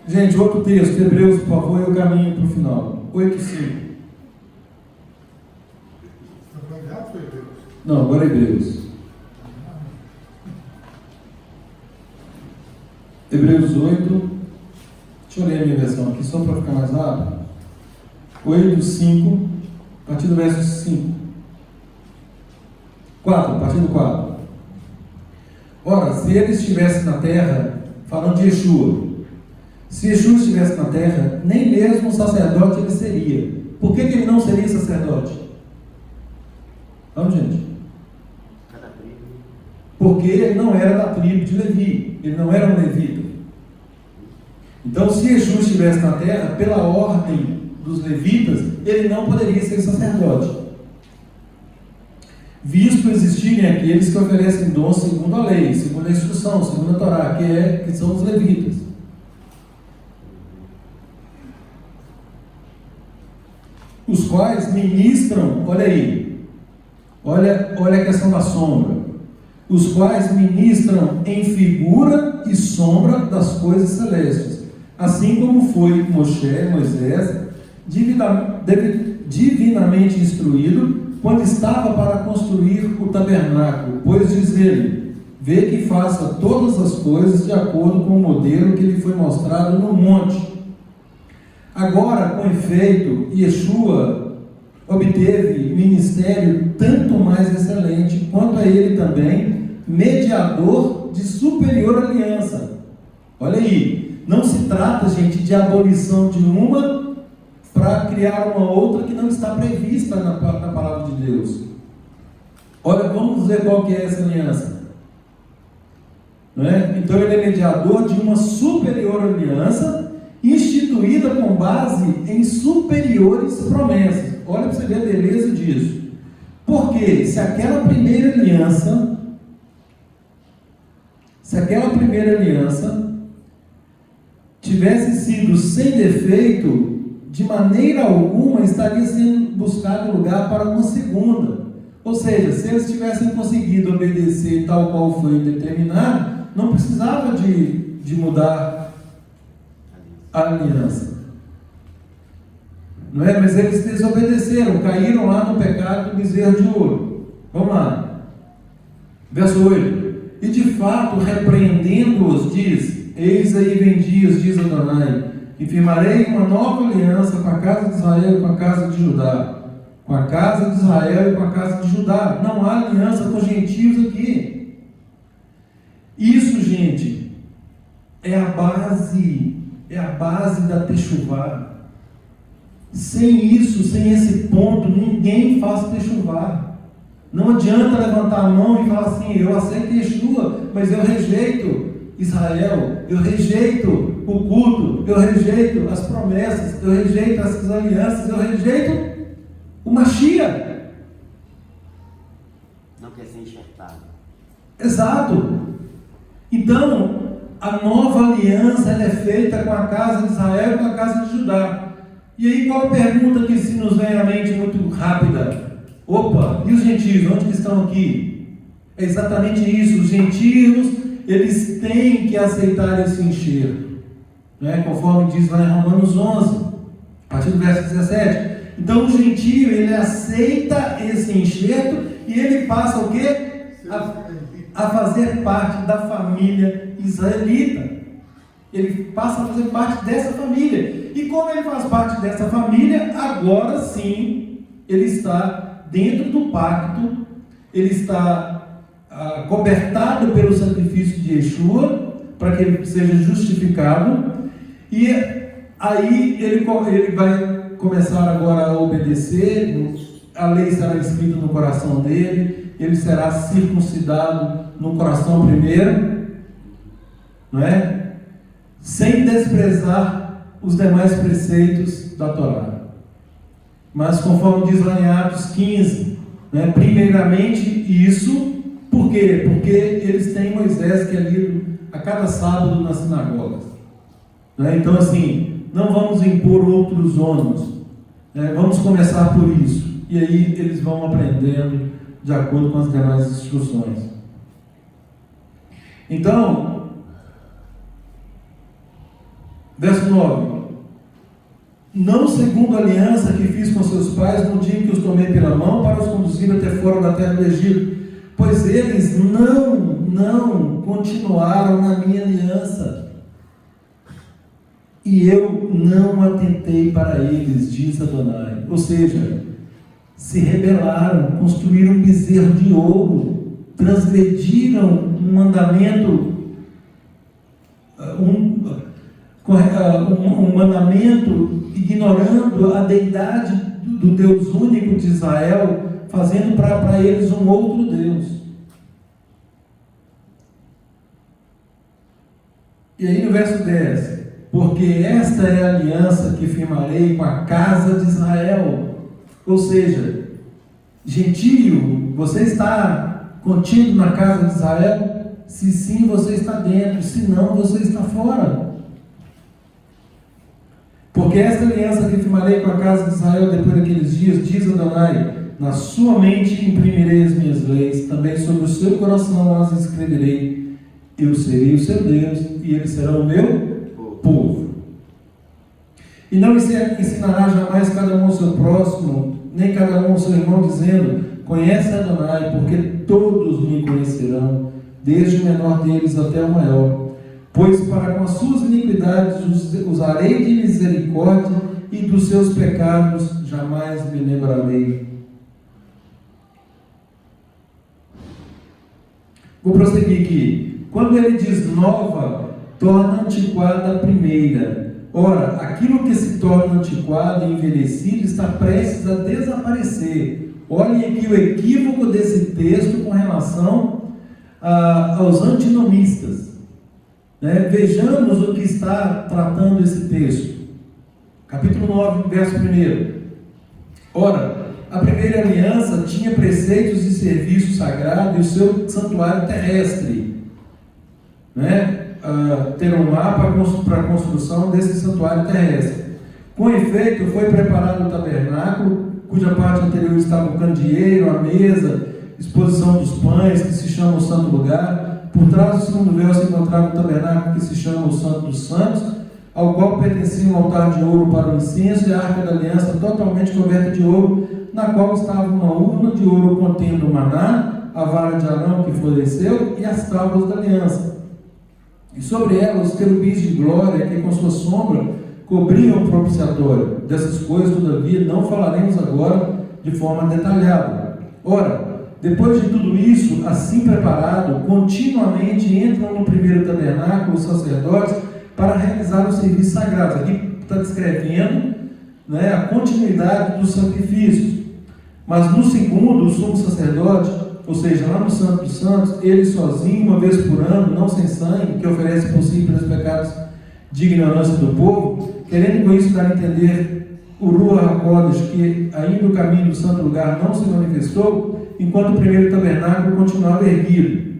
Gente, outro texto, Hebreus, por favor, eu caminho para o final. 8:5. Não, agora é Hebreus. Hebreus 8. Deixa eu ler a minha versão aqui, só para ficar mais rápido. 8:5, a partir do verso 5. 4, a partir do 4. Ora, se ele estivesse na terra, falando de Yeshua, se Yeshua estivesse na terra, nem mesmo um sacerdote ele seria. Por que ele não seria sacerdote? Vamos, gente. Porque ele não era da tribo de Levi, ele não era um levita. Então, se Yeshua estivesse na terra, pela ordem dos levitas, ele não poderia ser sacerdote. Visto existirem aqueles que oferecem dons segundo a lei, segundo a instrução, segundo a Torá, que são os levitas. Os quais ministram, olha aí, olha a questão da sombra. Os quais ministram em figura e sombra das coisas celestes, assim como foi Moisés, divinamente instruído, quando estava para construir o tabernáculo, pois diz ele, vê que faça todas as coisas de acordo com o modelo que lhe foi mostrado no monte. Agora, com efeito, Yeshua obteve ministério tanto mais excelente, quanto a ele também, mediador de superior aliança. Olha aí, não se trata, gente, de abolição de uma para criar uma outra que não está prevista na palavra de Deus. Olha, vamos ver qual que é essa aliança. Não é? Então ele é mediador de uma superior aliança, instituída com base em superiores promessas. Olha para você ver a beleza disso. Porque se aquela primeira aliança tivesse sido sem defeito, de maneira alguma estaria sendo buscado lugar para uma segunda. Ou seja, se eles tivessem conseguido obedecer tal qual foi determinado, não precisava de mudar a aliança. Não é? Mas eles desobedeceram, caíram lá no pecado do bezerro de ouro. Vamos lá. Verso 8. E de fato, repreendendo-os, diz, eis aí vem dias, diz Adonai, e firmarei uma nova aliança com a casa de Israel e com a casa de Judá. Com a casa de Israel e com a casa de Judá. Não há aliança com gentios aqui. Isso, gente, é a base da Techuvá. Sem isso, sem esse ponto, ninguém faz Techuvá. Não adianta levantar a mão e falar assim, eu aceito Yeshua, mas eu rejeito Israel, eu rejeito o culto, eu rejeito as promessas, eu rejeito as alianças, eu rejeito o Mashiach. Não quer ser enxertado. Exato. Então, a nova aliança ela é feita com a casa de Israel e com a casa de Judá. E aí, qual a pergunta que se nos vem à mente muito rápida? Opa, e os gentios, onde que estão aqui? É exatamente isso, os gentios, eles têm que aceitar esse enxerto, né? Conforme diz lá em Romanos 11, a partir do verso 17. Então, o gentio, ele aceita esse enxerto e ele passa o quê? A fazer parte da família israelita. Ele passa a fazer parte dessa família. E como ele faz parte dessa família, agora sim, ele está dentro do pacto, ele está cobertado pelo sacrifício de Yeshua, para que ele seja justificado, e aí ele vai começar agora a obedecer, a lei será escrita no coração dele, ele será circuncidado no coração primeiro, não é? Sem desprezar os demais preceitos da Torá. Mas conforme diz lá em Atos 15, né, primeiramente isso, por quê? Porque eles têm Moisés que é lido a cada sábado nas sinagogas. Né? Então assim, não vamos impor outros ônus, né? Vamos começar por isso. E aí eles vão aprendendo de acordo com as demais instruções. Então, verso 9. Não segundo a aliança que fiz com seus pais no dia em que os tomei pela mão para os conduzir até fora da terra do Egito, pois eles não continuaram na minha aliança, e eu não atentei para eles, diz Adonai. Ou seja, se rebelaram, construíram um bezerro de ouro, transgrediram um mandamento, um mandamento, ignorando a deidade do Deus único de Israel, fazendo para eles um outro Deus. E aí no verso 10, porque esta é a aliança que firmarei com a casa de Israel. Ou seja, gentio, você está contido na casa de Israel? Se sim, você está dentro, se não, você está fora. Porque esta aliança que firmarei com a casa de Israel depois daqueles dias, diz Adonai, na sua mente imprimirei as minhas leis, também sobre o seu coração as escreverei. Eu serei o seu Deus e eles serão o meu povo. E não ensinará jamais cada um ao seu próximo, nem cada um ao seu irmão, dizendo, conhece Adonai, porque todos me conhecerão, desde o menor deles até o maior. Pois para com as suas iniquidades usarei de misericórdia, e dos seus pecados jamais me lembrarei. Vou prosseguir aqui. Quando ele diz nova, torna antiquada a primeira. Ora, aquilo que se torna antiquado e envelhecido está prestes a desaparecer. Olhem aqui o equívoco desse texto com relação aos antinomistas. Vejamos o que está tratando esse texto. Capítulo 9, verso 1. Ora, a primeira aliança tinha preceitos de serviço sagrado e o seu santuário terrestre. Ter um mapa para a construção desse santuário terrestre. Com efeito, foi preparado o tabernáculo, cuja parte anterior estava o candeeiro, a mesa, exposição dos pães, que se chama o santo lugar. Por trás do segundo véu se encontrava o tabernáculo, que se chama o Santo dos Santos, ao qual pertencia um altar de ouro para o incenso e a arca da aliança totalmente coberta de ouro, na qual estava uma urna de ouro contendo o maná, a vara de Arão que floresceu e as tábuas da aliança. E sobre ela os querubins de glória, que com sua sombra cobriam o propiciatório. Dessas coisas, todavia, não falaremos agora de forma detalhada. Ora, depois de tudo isso, assim preparado, continuamente entram no primeiro tabernáculo os sacerdotes para realizar os serviços sagrados. Aqui está descrevendo a continuidade dos sacrifícios. Mas no segundo, o sumo sacerdote, ou seja, lá no Santo dos Santos, ele sozinho, uma vez por ano, não sem sangue, que oferece por si pelos pecados de ignorância do povo, querendo com isso dar a entender o Ruach HaKodesh, que ainda o caminho do santo lugar não se manifestou, enquanto o primeiro tabernáculo continuava erguido.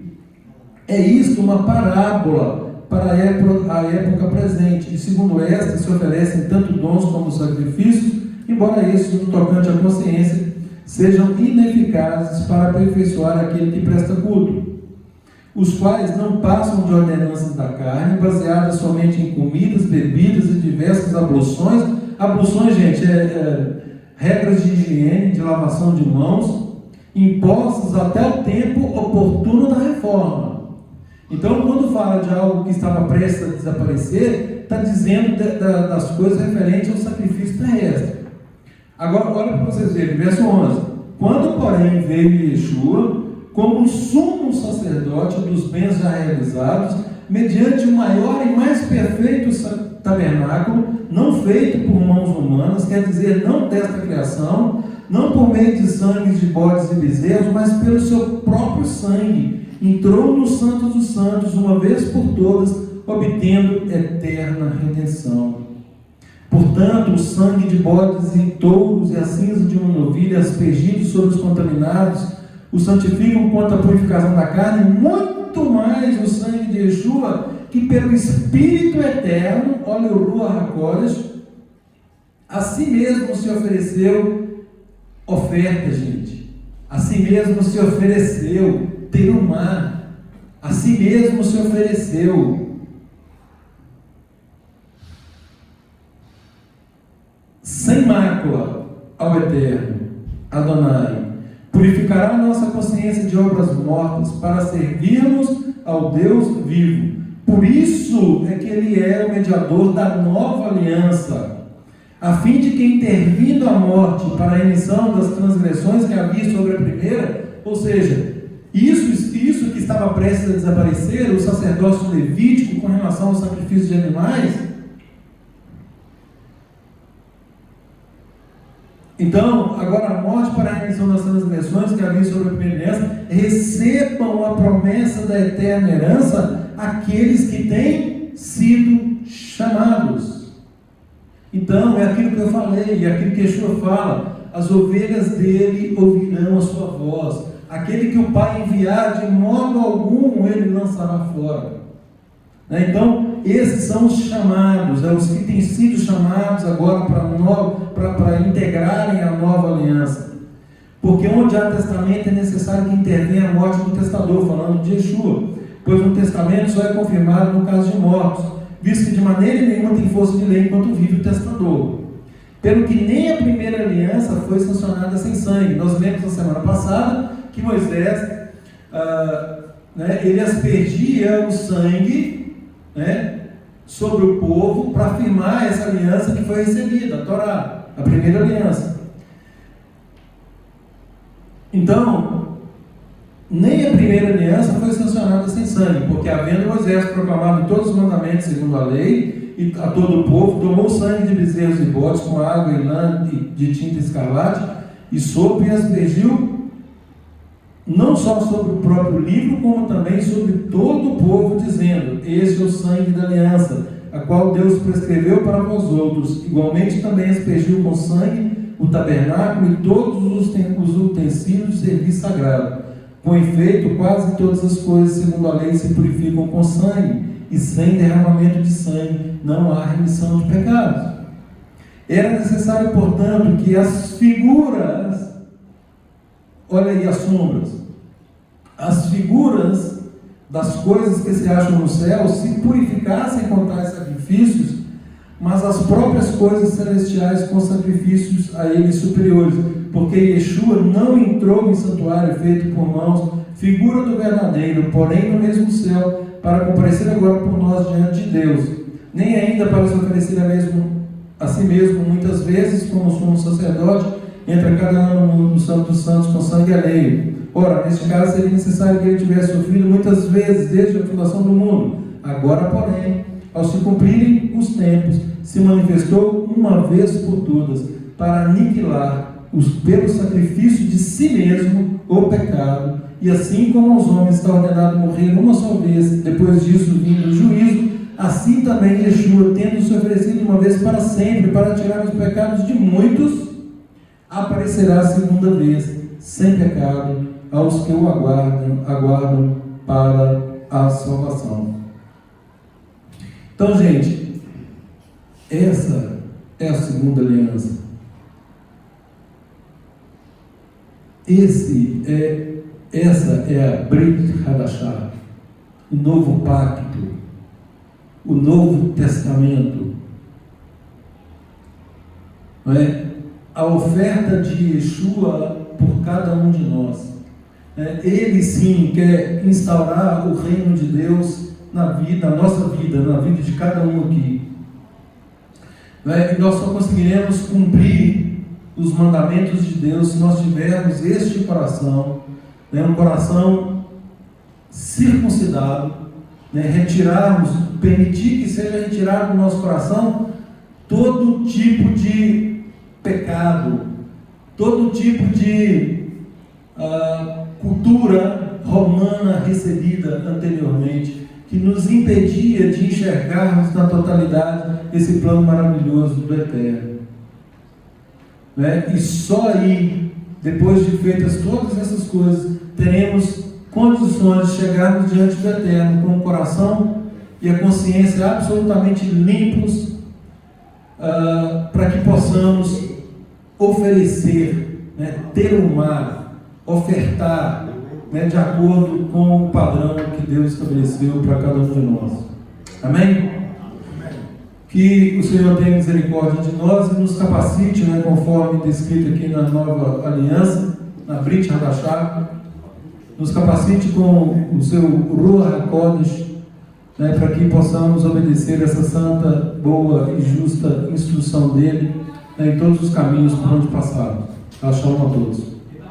É isto uma parábola para a época presente, e segundo esta se oferecem tanto dons como sacrifícios, embora esses, no tocante à consciência, sejam ineficazes para aperfeiçoar aquele que presta culto, os quais não passam de ordenanças da carne, baseadas somente em comidas, bebidas e diversas abluções. Abluções, gente, regras de higiene, de lavação de mãos, impostos até o tempo oportuno da reforma. Então, quando fala de algo que estava prestes a desaparecer, está dizendo das coisas referentes ao sacrifício terrestre. Agora, olha para vocês verem, verso 11. Quando, porém, veio Yeshua, como sumo sacerdote dos bens já realizados, mediante o maior e mais perfeito tabernáculo, não feito por mãos humanas, quer dizer, não desta criação, não por meio de sangue de bodes e bezerros, mas pelo seu próprio sangue, entrou no Santo dos Santos, uma vez por todas, obtendo eterna redenção. Portanto, o sangue de bodes e touros e a cinza de uma novilha aspergidos sobre os contaminados, os santificam quanto à purificação da carne, muito mais o sangue de Yeshua, que pelo Espírito Eterno, olha o Ruach HaKodesh, a si mesmo se ofereceu oferta, gente. A si mesmo se ofereceu terumá. A si mesmo se ofereceu. Sem mácula ao Eterno, Adonai. Purificará a nossa consciência de obras mortas para servirmos ao Deus vivo. Por isso é que Ele é o mediador da nova aliança, a fim de que, intervindo a morte para a remissão das transgressões que havia sobre a primeira, ou seja, isso que estava prestes a desaparecer, o sacerdócio levítico com relação ao sacrifício de animais. Então, agora a morte para a remissão das transgressões que havia sobre a primeira aliança, recebam a promessa da eterna herança aqueles que têm sido chamados. Então, é aquilo que eu falei, é aquilo que Yeshua fala: as ovelhas dele ouvirão a sua voz, aquele que o Pai enviar, de modo algum ele lançará fora. Então, esses são os chamados, os que têm sido chamados agora para integrarem a nova aliança. Porque onde há testamento é necessário que intervenha a morte do testador, falando de Yeshua, pois um testamento só é confirmado no caso de mortos, visto que de maneira nenhuma tem força de lei enquanto vive o testador. Pelo que nem a primeira aliança foi sancionada sem sangue. Nós lemos na semana passada que Moisés, ele aspergia o sangue, sobre o povo para afirmar essa aliança que foi recebida, a Torá, a primeira aliança. Então, nem a primeira aliança foi sancionada sem sangue, porque havendo Moisés proclamado todos os mandamentos segundo a lei, e a todo o povo, tomou sangue de bezerros e bodes com água e lã de tinta escarlate, e sopro e aspergiu, não só sobre o próprio livro, como também sobre todo o povo, dizendo: este é o sangue da aliança, a qual Deus prescreveu para vós outros. Igualmente também aspergiu com sangue o tabernáculo e todos os utensílios de serviço sagrado. Com efeito, quase todas as coisas, segundo a lei, se purificam com sangue, e sem derramamento de sangue não há remissão de pecados. Era necessário, portanto, que as figuras, olha aí as sombras, as figuras das coisas que se acham no céu se purificassem com tais sacrifícios, mas as próprias coisas celestiais com sacrifícios a eles superiores, porque Yeshua não entrou em santuário feito por mãos, figura do verdadeiro, porém no mesmo céu, para comparecer agora por nós diante de Deus, nem ainda para se oferecer a si mesmo muitas vezes, como sumo sacerdote, entra cada ano no Santo dos Santos com sangue alheio. Ora, neste caso seria necessário que ele tivesse sofrido muitas vezes desde a fundação do mundo. Agora, porém, ao se cumprirem os tempos, se manifestou uma vez por todas, para aniquilar pelo sacrifício de si mesmo o pecado, e assim como aos homens está ordenado morrer uma só vez, depois disso vindo o juízo, assim também Yeshua, tendo se oferecido uma vez para sempre, para tirar os pecados de muitos, aparecerá a segunda vez, sem pecado, aos que o aguardam para a salvação. Então, gente, essa é a segunda aliança. Essa é a Brit Hadashah, o novo pacto, o novo testamento. Não é? A oferta de Yeshua por cada um de nós. Ele sim quer instaurar o reino de Deus na nossa vida, na vida de cada um aqui. E nós só conseguiremos cumprir os mandamentos de Deus, se nós tivermos este coração, né, um coração circuncidado, né, retirarmos, permitir que seja retirado do nosso coração todo tipo de pecado, todo tipo de cultura romana recebida anteriormente, que nos impedia de enxergarmos na totalidade esse plano maravilhoso do Eterno. Né? E só aí, depois de feitas todas essas coisas, teremos condições de chegarmos diante do Eterno com o coração e a consciência absolutamente limpos, para que possamos oferecer, né, terumar, ofertar, né, de acordo com o padrão que Deus estabeleceu para cada um de nós. Amém? Que o Senhor tenha misericórdia de nós e nos capacite, né, conforme descrito aqui na nova aliança, na Brit Hadashah, nos capacite com o seu Ruach HaKodesh, né, para que possamos obedecer essa santa, boa e justa instrução dele, né, em todos os caminhos por onde passarmos. Shalom a todos.